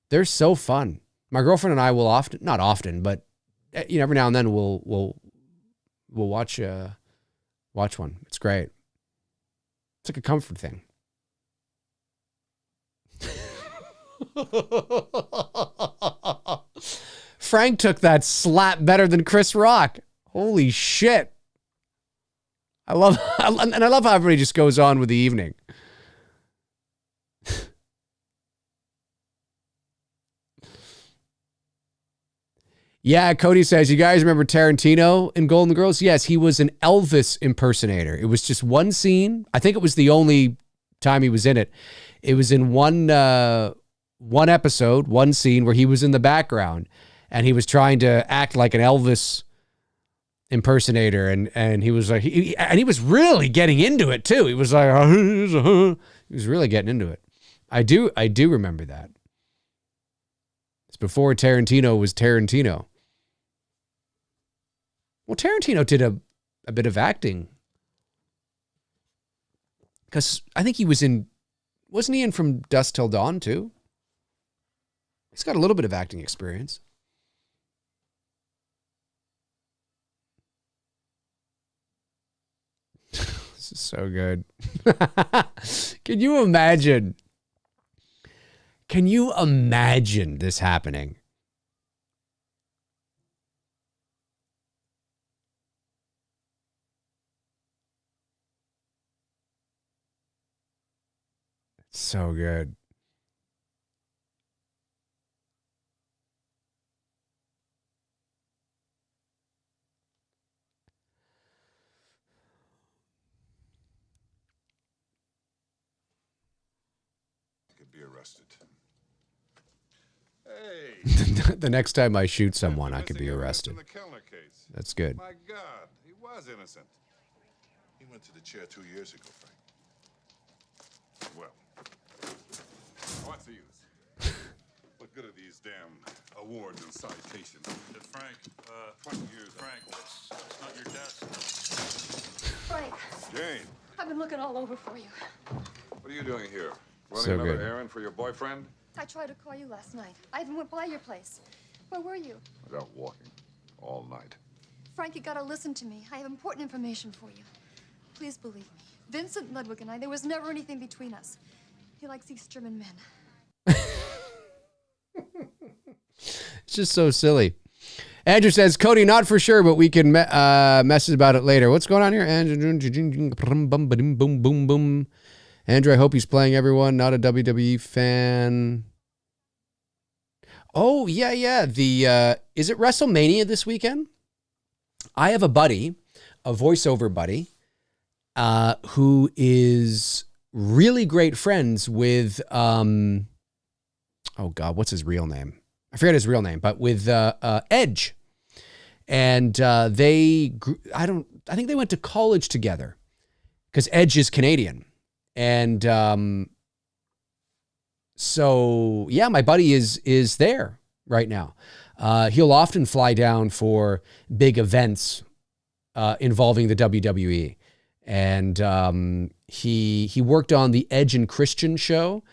They're so fun. My girlfriend and I will often, not often, but every now and then we'll watch one. It's great. It's like a comfort thing. Frank took that slap better than Chris Rock. Holy shit. I love how everybody just goes on with the evening. Yeah, Cody says, you guys remember Tarantino in Golden Girls? Yes, he was an Elvis impersonator. It was just one scene. I think it was the only time he was in it. It was in one episode, one scene where he was in the background and he was trying to act like an Elvis impersonator, and he was like, he was really getting into it too. He was like, he was really getting into it. I do remember that. It's before Tarantino was Tarantino. Well, Tarantino did a bit of acting, because I think he was in, wasn't he in From Dusk Till Dawn too? He's got a little bit of acting experience. This is so good. Can you imagine? Can you imagine this happening? It's so good. Be arrested. Hey. The next time I shoot someone, I could be arrested. In the Kellner case. That's good. My God, he was innocent. He went to the chair 2 years ago, Frank. Well, what's the use? What good are these damn awards and citations? Frank, 20 years. Frank, that's not your desk. Frank, Jane, I've been looking all over for you. what are you doing here? Running So another good. errand for your boyfriend? I tried to call you last night. I even went by your place. Where were you? I was out walking all night. Frank, you gotta listen to me. I have important information for you. Please believe me. Vincent Ludwig and I, there was never anything between us. He likes East German men. It's just so silly. Andrew says, Cody, not for sure, but we can message about it later. What's going on here? Andrew, boom, boom, boom. Andrew, I hope he's playing everyone. Not a WWE fan. Oh, yeah. Is it WrestleMania this weekend? I have a buddy, a voiceover buddy, who is really great friends with, oh God, what's his real name? I forget his real name, but with Edge. And I think they went to college together, because Edge is Canadian. And so, yeah, my buddy is there right now. He'll often fly down for big events involving the WWE. And he worked on the Edge and Christian show.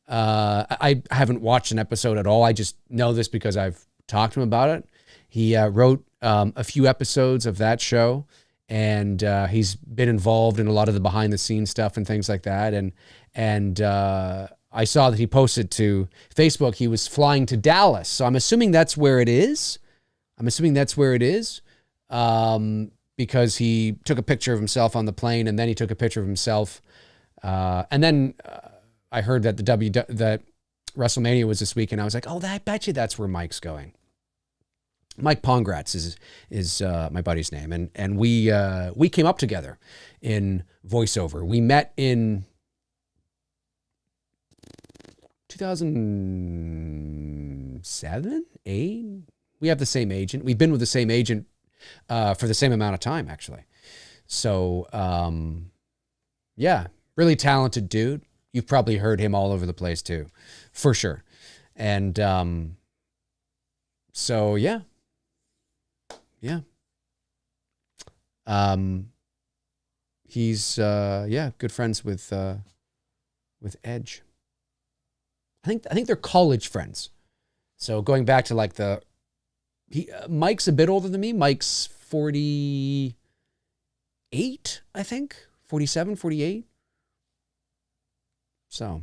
I haven't watched an episode at all. I just know this because I've talked to him about it. He wrote a few episodes of that show. And he's been involved in a lot of the behind the scenes stuff and things like that. And I saw that he posted to Facebook he was flying to Dallas. So I'm assuming that's where it is. Because he took a picture of himself on the plane, and then he took a picture of himself. And then I heard that that WrestleMania was this week, and I was like, oh, I bet you that's where Mike's going. Mike Pongratz is my buddy's name, and we came up together in voiceover. We met in 2007, 8. We have the same agent. We've been with the same agent for the same amount of time, actually. So, yeah, really talented dude. You've probably heard him all over the place too, for sure. And so, yeah. He's good friends with Edge. I think they're college friends. So going back to like Mike's a bit older than me. Mike's 48, I think. 47, 48. So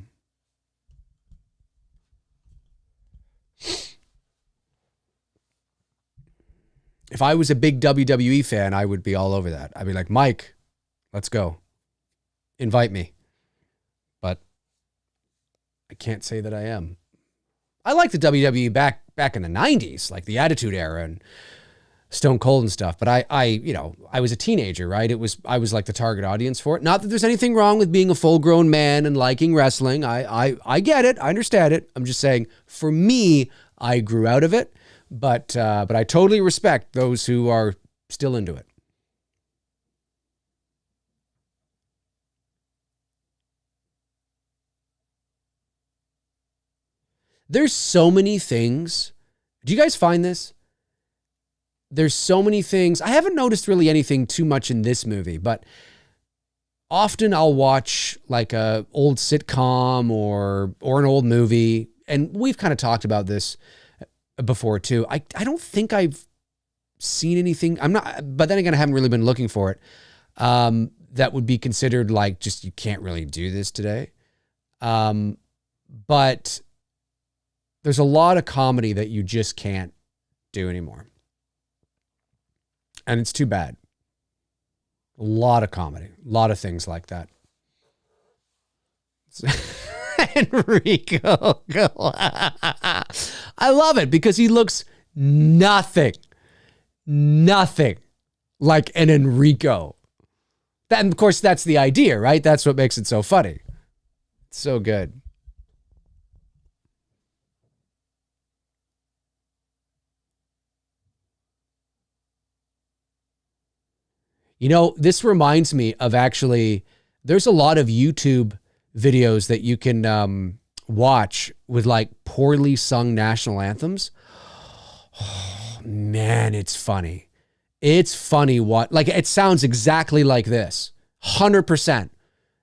if I was a big WWE fan, I would be all over that. I'd be like, Mike, let's go. Invite me. But I can't say that I am. I liked the WWE back back in the 90s, like the Attitude Era and Stone Cold and stuff. But I was a teenager, right? I was like the target audience for it. Not that there's anything wrong with being a full-grown man and liking wrestling. I get it. I understand it. I'm just saying, for me, I grew out of it. But I totally respect those who are still into it. There's so many things. Do you guys find this? There's so many things. I haven't noticed really anything too much in this movie, but often I'll watch like a old sitcom or an old movie, and we've kind of talked about this before too. I don't think I've seen anything. But then again, I haven't really been looking for it. That would be considered like just, you can't really do this today. But there's a lot of comedy that you just can't do anymore. And it's too bad. A lot of comedy, a lot of things like that. Enrico. I love it because he looks nothing like an Enrico. And of course, that's the idea, right? That's what makes it so funny. It's so good. You know, this reminds me of actually, there's a lot of YouTube videos that you can watch with like poorly sung national anthems. Oh, man, it's funny. It's funny it sounds exactly like this. 100%.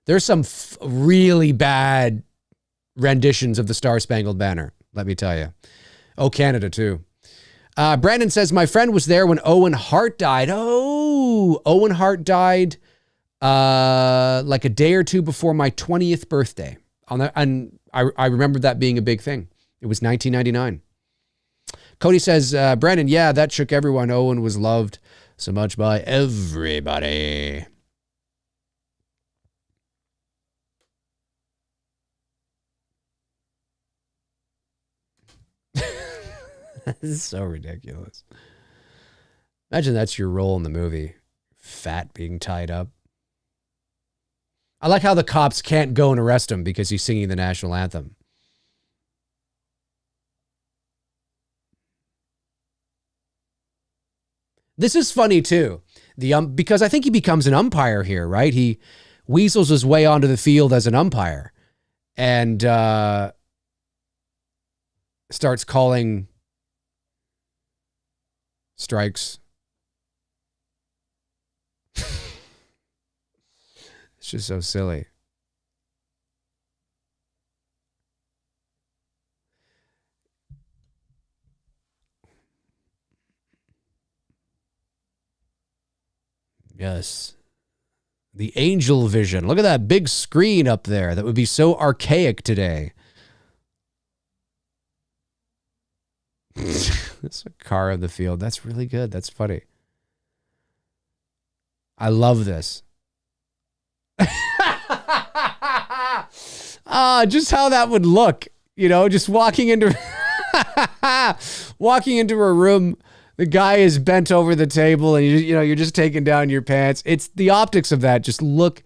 There's some really bad renditions of the Star Spangled Banner, let me tell you. Oh, Canada too. Brandon says, my friend was there when Owen Hart died. Oh, Owen Hart died like a day or two before my 20th birthday. And I remember that being a big thing. It was 1999. Cody says, Brandon, yeah, that shook everyone. Owen was loved so much by everybody. This is so ridiculous. Imagine that's your role in the movie. Fat being tied up. I like how the cops can't go and arrest him because he's singing the national anthem. This is funny too. Because I think he becomes an umpire here, right? He weasels his way onto the field as an umpire and starts calling strikes. It's just so silly. Yes. The angel vision. Look at that big screen up there. That would be so archaic today. It's a car in the field. That's really good. That's funny. I love this. Just how that would look, you know, just walking into a room, the guy is bent over the table and you're just taking down your pants. It's the optics of that just look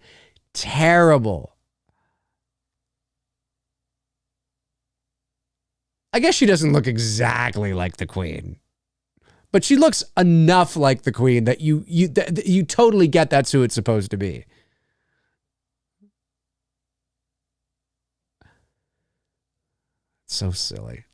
terrible. I guess she doesn't look exactly like the Queen, but she looks enough like the Queen that you totally get that's who it's supposed to be. So silly.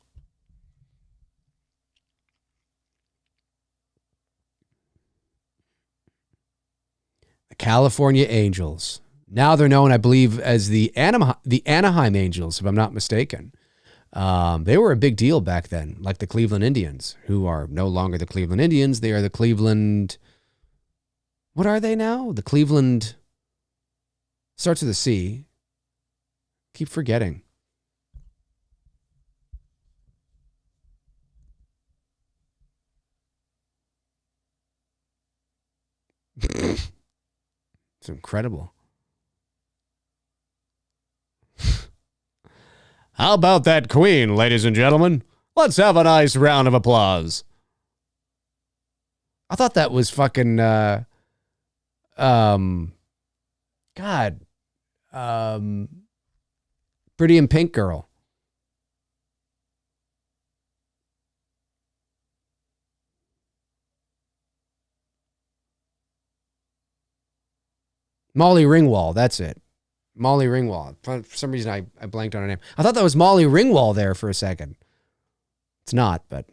The California Angels. Now they're known, I believe, as the Anaheim Angels, if I'm not mistaken. They were a big deal back then, like the Cleveland Indians, who are no longer the Cleveland Indians. They are the Cleveland... What are they now? The Cleveland... Starts with a C. Keep forgetting. It's incredible. How about that Queen, ladies and gentlemen? Let's have a nice round of applause. I thought that was fucking, God, Pretty in Pink girl. Molly Ringwald, that's it. Molly Ringwald. For some reason, I blanked on her name. I thought that was Molly Ringwald there for a second. It's not, but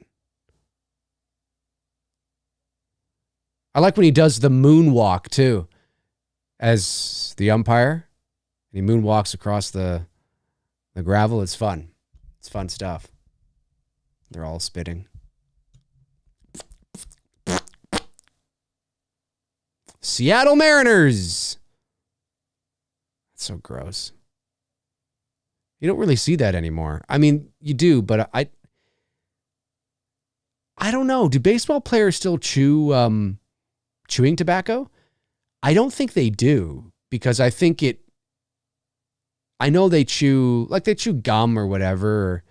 I like when he does the moonwalk too, as the umpire. And he moonwalks across the gravel. It's fun. It's fun stuff. They're all spitting. Seattle Mariners. That's so gross. You don't really see that anymore. I mean, you do, but I don't know. Do baseball players still chew chewing tobacco? I don't think they do, because I think I know they chew gum or whatever,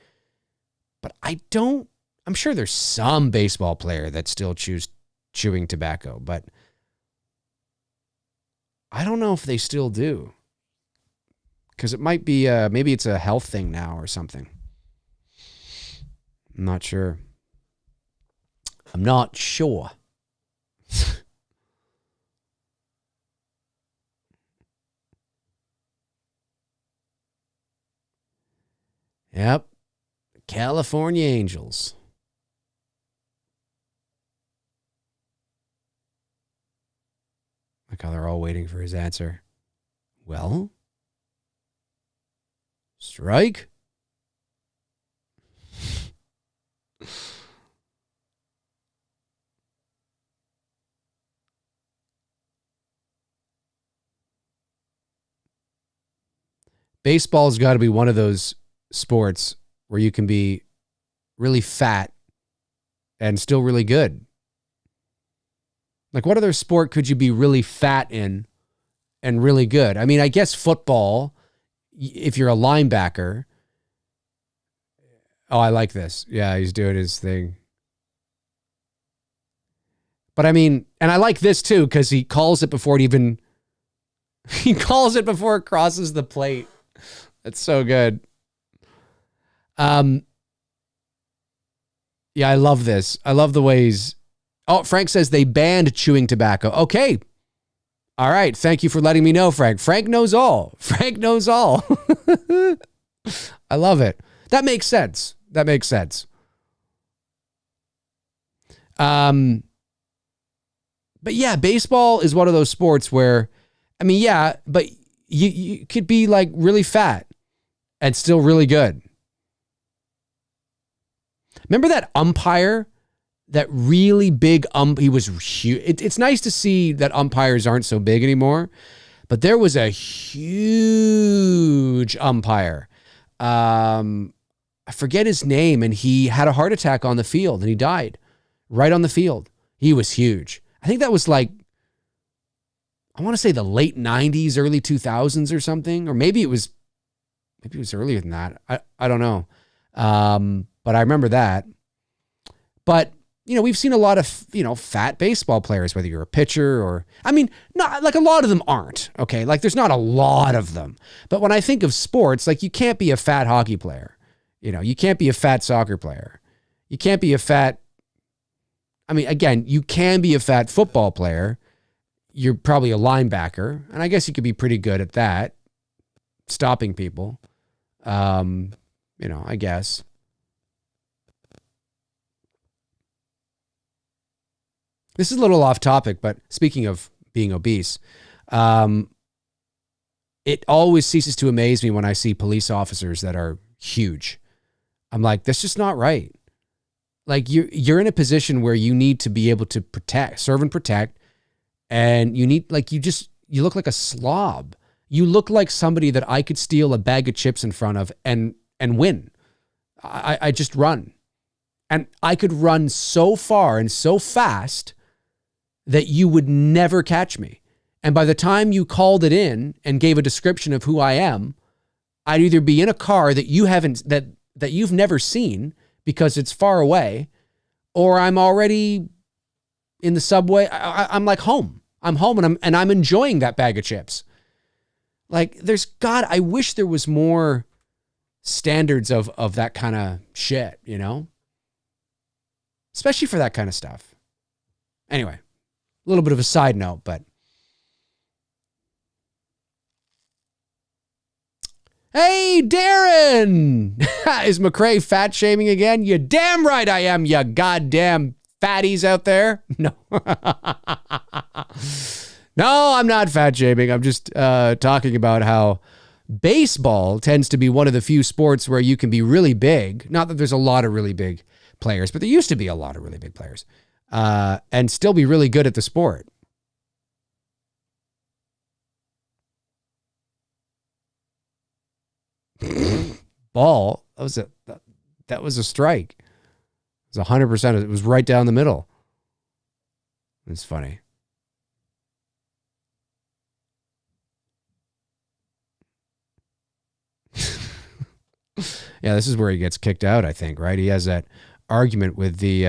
but I'm sure there's some baseball player that still chews chewing tobacco, but I don't know if they still do. Because it might be, maybe it's a health thing now or something. I'm not sure. I'm not sure. Yep. California Angels. Like how they're all waiting for his answer. Well? Strike? Baseball's got to be one of those sports where you can be really fat and still really good. Like, what other sport could you be really fat in and really good? I mean, I guess football, if you're a linebacker. Oh, I like this. Yeah, he's doing his thing. But I mean, and I like this too, because he calls it before it crosses the plate. That's so good. Yeah, I love this. I love the ways. Oh, Frank says they banned chewing tobacco. Okay. All right. Thank you for letting me know, Frank. Frank knows all. Frank knows all. I love it. That makes sense. That makes sense. But yeah, baseball is one of those sports where, I mean, yeah, but you could be like really fat and still really good. Remember that umpire? That really big he was huge. It's nice to see that umpires aren't so big anymore, but there was a huge umpire. I forget his name, and he had a heart attack on the field, and he died right on the field. He was huge. I think that was like, I want to say the late 90s, early 2000s or something, or maybe it was earlier than that. I don't know. But I remember that. But you know, we've seen a lot of, fat baseball players, whether you're a pitcher or, I mean, not like a lot of them aren't, okay? Like there's not a lot of them. But when I think of sports, like you can't be a fat hockey player. You can't be a fat soccer player. You can't be a fat, I mean, again, you can be a fat football player. You're probably a linebacker. And I guess you could be pretty good at that, stopping people. I guess. This is a little off topic, but speaking of being obese, it always ceases to amaze me when I see police officers that are huge. I'm like, that's just not right. Like you're in a position where you need to be able to serve and protect, and you need, like, you look like a slob. You look like somebody that I could steal a bag of chips in front of and win. I just run. And I could run so far and so fast that you would never catch me. And by the time you called it in and gave a description of who I am, I'd either be in a car that you haven't, that you've never seen because it's far away, or I'm already in the subway. I'm like home. I'm home and I'm enjoying that bag of chips. Like I wish there was more standards of that kind of shit, you know? Especially for that kind of stuff. Anyway, a little bit of a side note, but hey, Darren! Is McRae fat shaming again? You damn right I am, you goddamn fatties out there. No. No, I'm not fat shaming. I'm just talking about how baseball tends to be one of the few sports where you can be really big. Not that there's a lot of really big players, but there used to be a lot of really big players and still be really good at the sport. Ball. That was a strike. It was 100%. It was right down the middle. It's funny. Yeah, this is where he gets kicked out, I think, right? He has that argument with the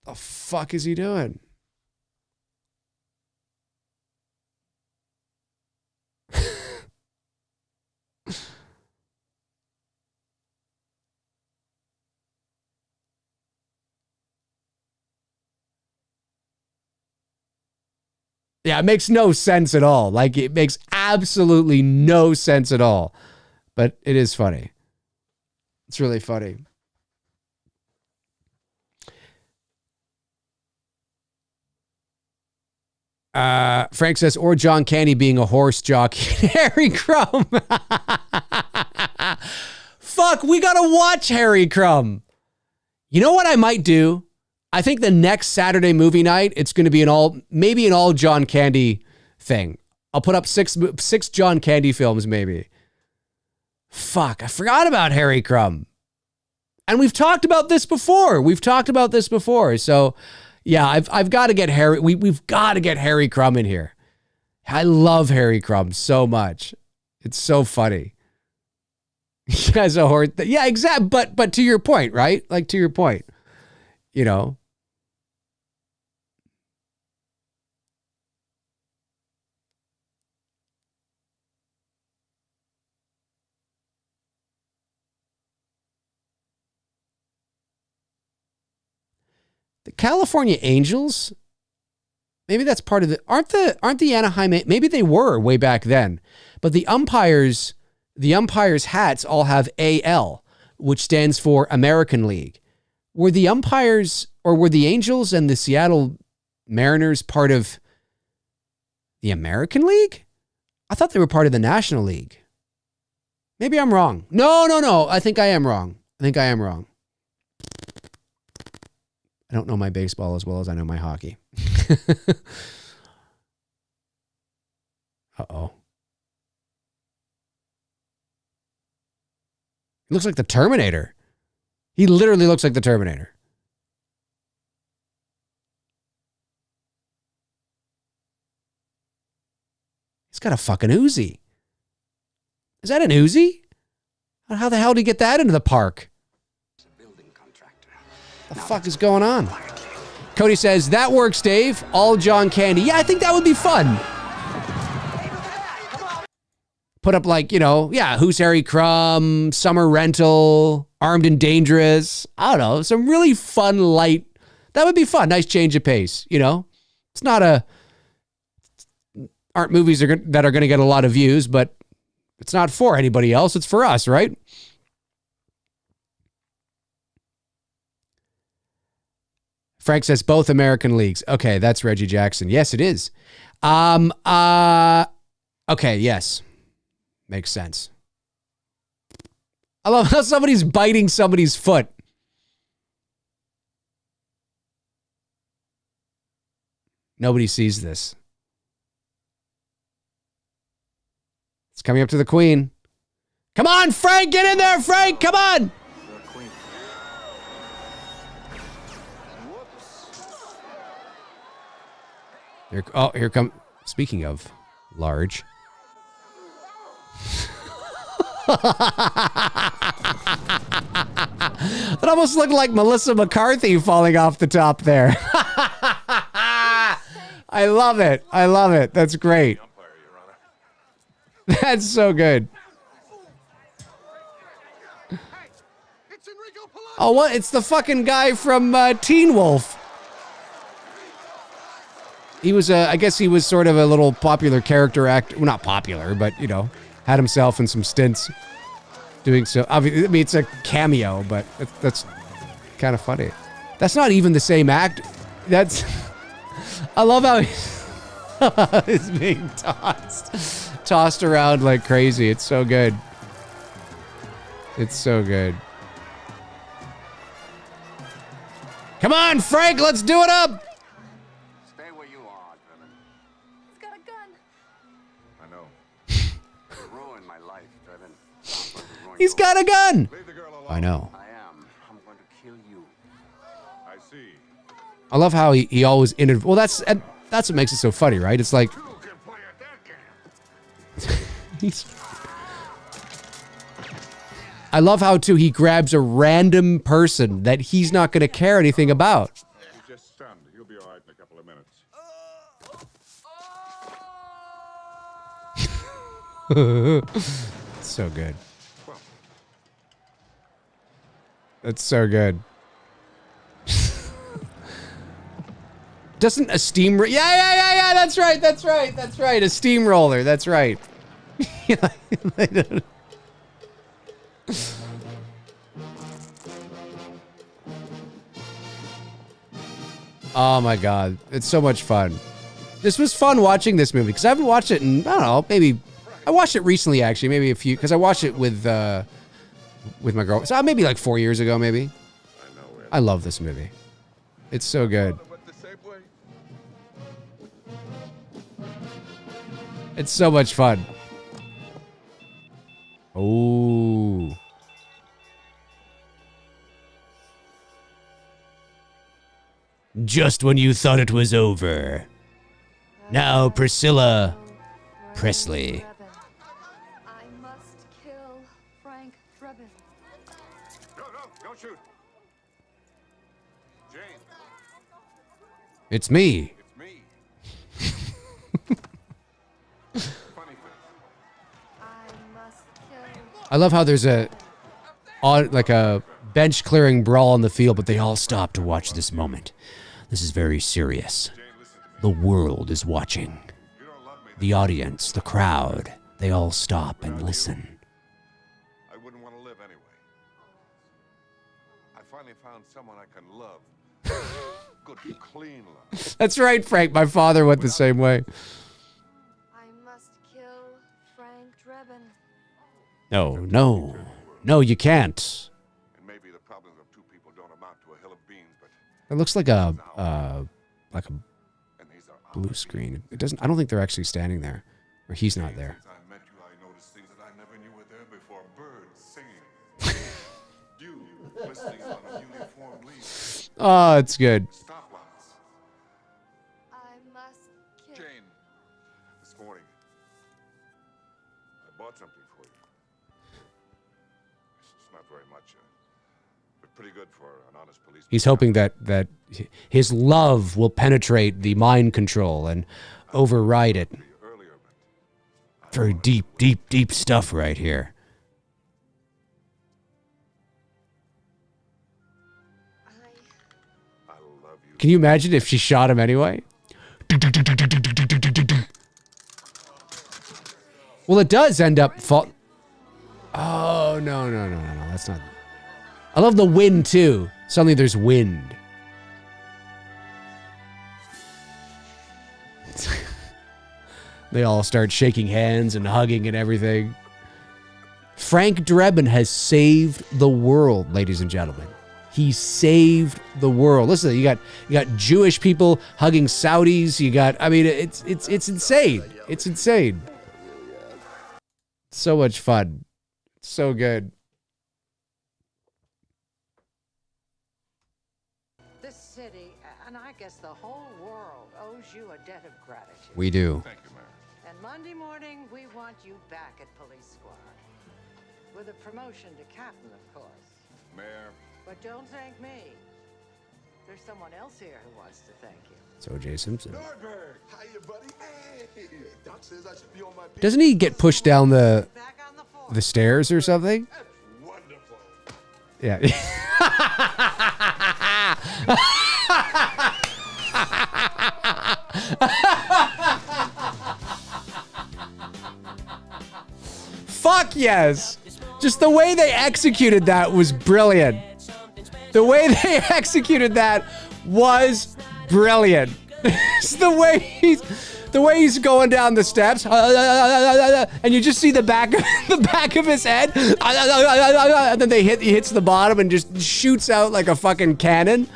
the fuck is he doing? Yeah, it makes no sense at all. Like, it makes absolutely no sense at all. But it is funny. It's really funny. Frank says, or John Candy being a horse jockey. Harry Crumb. Fuck, we gotta watch Harry Crumb. You know what I might do? I think the next Saturday movie night, it's going to be maybe an all John Candy thing. I'll put up six John Candy films, maybe. Fuck, I forgot about Harry Crumb. And we've talked about this before. So, yeah, I've got to get Harry. We've got to get Harry Crumb in here. I love Harry Crumb so much. It's so funny. You guys are horrid. Yeah, exactly. But to your point, right? Like, to your point, you know. The California Angels, maybe that's part of aren't the Anaheim, maybe they were way back then, but the umpires hats all have AL, which stands for American League. Were the umpires, or were the Angels and the Seattle Mariners part of the American League? I thought they were part of the National League. Maybe I'm wrong. No. I think I am wrong. I don't know my baseball as well as I know my hockey. Uh-oh. He looks like the Terminator. He literally looks like the Terminator. He's got a fucking Uzi. Is that an Uzi? How the hell did he get that into the park? The fuck is going on? Cody says, that works, Dave. All John Candy. Yeah, I think that would be fun. Put up like, Who's Harry Crumb, Summer Rental, Armed and Dangerous. I don't know, some really fun, light. That would be fun. Nice change of pace, It's not aren't movies that are going to get a lot of views, but it's not for anybody else. It's for us, right? Frank says both American leagues. Okay, that's Reggie Jackson. Yes, it is. Okay, yes. Makes sense. I love how somebody's biting somebody's foot. Nobody sees this. It's coming up to the Queen. Come on, Frank, get in there, Frank, come on. Here come. Speaking of large, It almost looked like Melissa McCarthy falling off the top there. I love it. I love it. That's great. That's so good. Oh, what? It's the fucking guy from Teen Wolf. He was, I guess he was sort of a little popular character actor. Well, not popular, but, you know, had himself in some stints doing so. I mean, it's a cameo, but that's kind of funny. That's not even the same act. That's... I love how he's being tossed around like crazy. It's so good. It's so good. Come on, Frank, let's do it up. Stay where you are, Trevor. He's got a gun. I know. You ruined my life, Trevor. I'm going to ruin He's got a gun. Leave the girl alone. I know. I am. I'm going to kill you. I see. I love how he always well, that's what makes it so funny, right? It's like Two can play at that game. I love how too he grabs a random person that he's not going to care anything about. He's just stunned. He'll be all right in a couple of minutes. So good. That's so good. Doesn't a steam... Yeah, that's right. A steamroller, that's right. Oh my God, it's so much fun. This was fun watching this movie, because I haven't watched it in, I don't know, maybe... I watched it recently, actually, maybe a few, because I watched it with my girl. So maybe like 4 years ago, maybe. I love this movie. It's so good. It's so much fun. Oh. Just when you thought it was over. Now Priscilla Presley. I must kill Frank Drebin. No, don't shoot. Jane. It's me. It's me. Funny face. I must kill. I love how there's a bench clearing brawl on the field, but they all stop to watch this moment. This is very serious. Jane, listen to me. The world is watching. You don't love me. The audience, the crowd, they all stop and listen. I wouldn't want to live anyway. I finally found someone I can love. Good, clean love. That's right, Frank. My father went the same way. I must kill Frank Drebin. No, you can't. And maybe the problems of two people don't amount to a hill of beans, but It looks like a and these are blue screen. It doesn't. I don't think they're actually standing there, or he's not there. Since I met you, I noticed things that I never knew were there before. Birds singing. You listening on a uniform leaf. Oh, it's good. Stoplights. I must kill. Jane, this morning, I bought something for you. It's not very much, but pretty good for an honest policeman. He's hoping that his love will penetrate the mind control and override it. Earlier, but Very deep stuff right here. I love you. Can you imagine if she shot him anyway? Well, it does end up fall. Oh, no. That's not. I love the wind, too. Suddenly there's wind. They all start shaking hands and hugging and everything. Frank Drebin has saved the world, ladies and gentlemen. He saved the world. Listen, you got Jewish people hugging Saudis. You got, I mean, it's insane. It's insane. So much fun. So good. This city, and I guess the whole world, owes you a debt of gratitude. We do. Thank you, Mary. And Monday morning, we want you back at Police Squad. With a promotion to captain, of course. Mayor. But don't thank me. There's someone else here who wants to thank you. It's O.J. Simpson. Nordberg. Hiya, buddy. Hey. Doc says I should be on my feet. Doesn't he get pushed down the Back on the force. stairs or something? That's wonderful. Yeah. Fuck yes. Just the way they executed that was brilliant. The way they executed that was brilliant. It's the way he's going down the steps, and you just see the back of his head, and then he hits the bottom and just shoots out like a fucking cannon.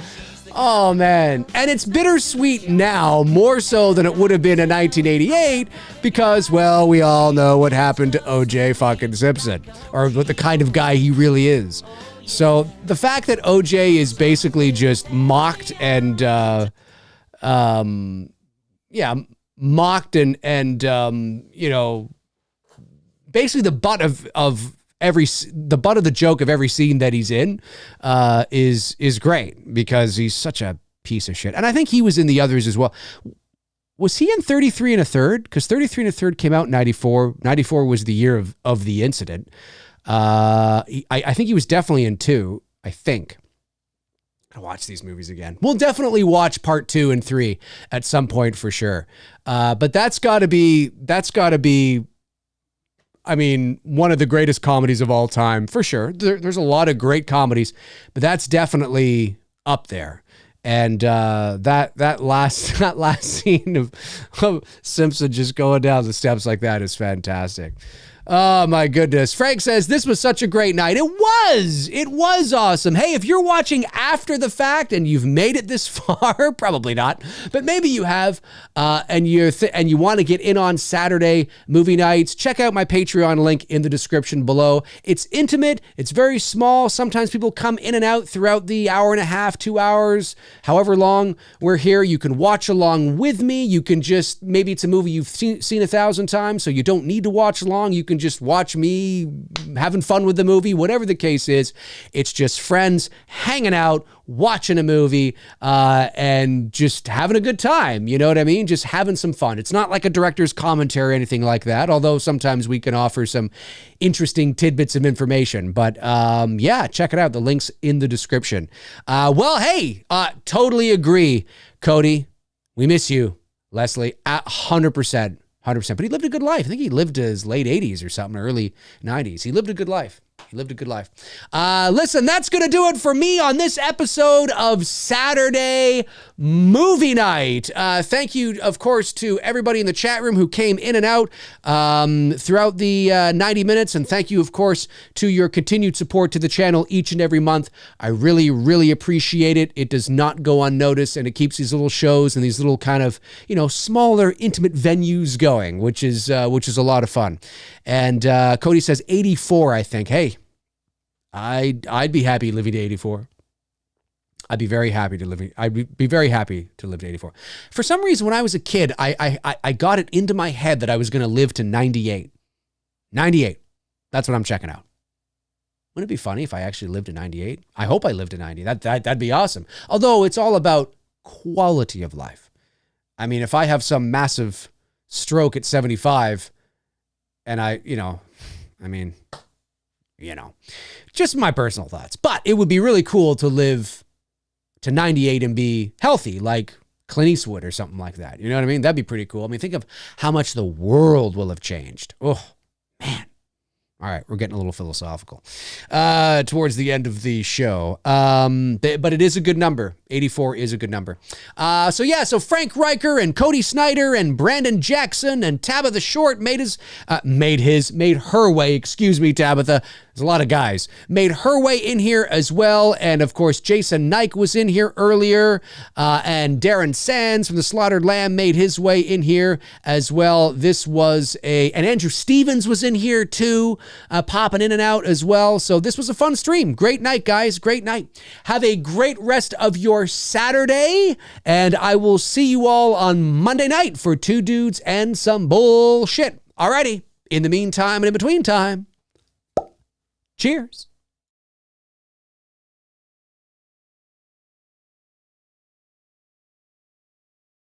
Oh man, and it's bittersweet now, more so than it would have been in 1988, because, well, we all know what happened to O.J. fucking Simpson, or what the kind of guy he really is. So the fact that O.J. is basically just mocked and, mocked and basically the butt of the joke of every scene that he's in is great, because he's such a piece of shit. And I think he was in the others as well. Was he in 33 and a Third? Because 33 and a Third came out in 94. 94 was the year of the incident. I think he was definitely in 2, I think. I'll watch these movies again. We'll definitely watch part 2 and 3 at some point for sure. But that's gotta be, I mean, one of the greatest comedies of all time, for sure. There's a lot of great comedies, but that's definitely up there. And that last scene of Simpson just going down the steps like that is fantastic. Oh my goodness. Frank says, this was such a great night. It was awesome. Hey, if you're watching after the fact and you've made it this far, probably not, but maybe you have, and you want to get in on Saturday movie nights, check out my Patreon link in the description below. It's intimate. It's very small. Sometimes people come in and out throughout the hour and a half, 2 hours, however long we're here. You can watch along with me. You can just, maybe it's a movie you've seen 1,000 times, so you don't need to watch along. You can just watch me having fun with the movie, whatever the case is. It's just friends hanging out, watching a movie, and just having a good time. You know what I mean? Just having some fun. It's not like a director's commentary or anything like that, although sometimes we can offer some interesting tidbits of information. But yeah, check it out. The link's in the description. Well, hey, totally agree, Cody. We miss you, Leslie, 100%. 100%. But he lived a good life. I think he lived to his late 80s or something, early 90s. He lived a good life. Listen, that's going to do it for me on this episode of Saturday Movie Night. Thank you, of course, to everybody in the chat room who came in and out throughout the 90 minutes. And thank you, of course, to your continued support to the channel each and every month. I really, really appreciate it. It does not go unnoticed, and it keeps these little shows and these little kind of, smaller, intimate venues going, which is a lot of fun. And Cody says 84, I think. Hey, I'd be happy living to 84. I'd be very happy to live to 84. For some reason, when I was a kid, I got it into my head that I was going to live to 98. 98. That's what I'm checking out. Wouldn't it be funny if I actually lived to 98? I hope I lived to 90. That'd be awesome. Although it's all about quality of life. I mean, if I have some massive stroke at 75 and just my personal thoughts. But it would be really cool to live to 98 and be healthy, like Clint Eastwood or something like that. You know what I mean? That'd be pretty cool. I mean, think of how much the world will have changed. Oh, man. All right, we're getting a little philosophical towards the end of the show. But it is a good number. 84 is a good number. So Frank Riker and Cody Snyder and Brandon Jackson and Tabitha Short made her way, excuse me, Tabitha. There's a lot of guys. Made her way in here as well. And of course, Jason Nike was in here earlier. And Darren Sands from the Slaughtered Lamb made his way in here as well. And Andrew Stevens was in here too, popping in and out as well. So this was a fun stream. Great night, guys. Great night. Have a great rest of your Saturday. And I will see you all on Monday night for Two Dudes and Some Bullshit. Alrighty. In the meantime and in between time, Cheers.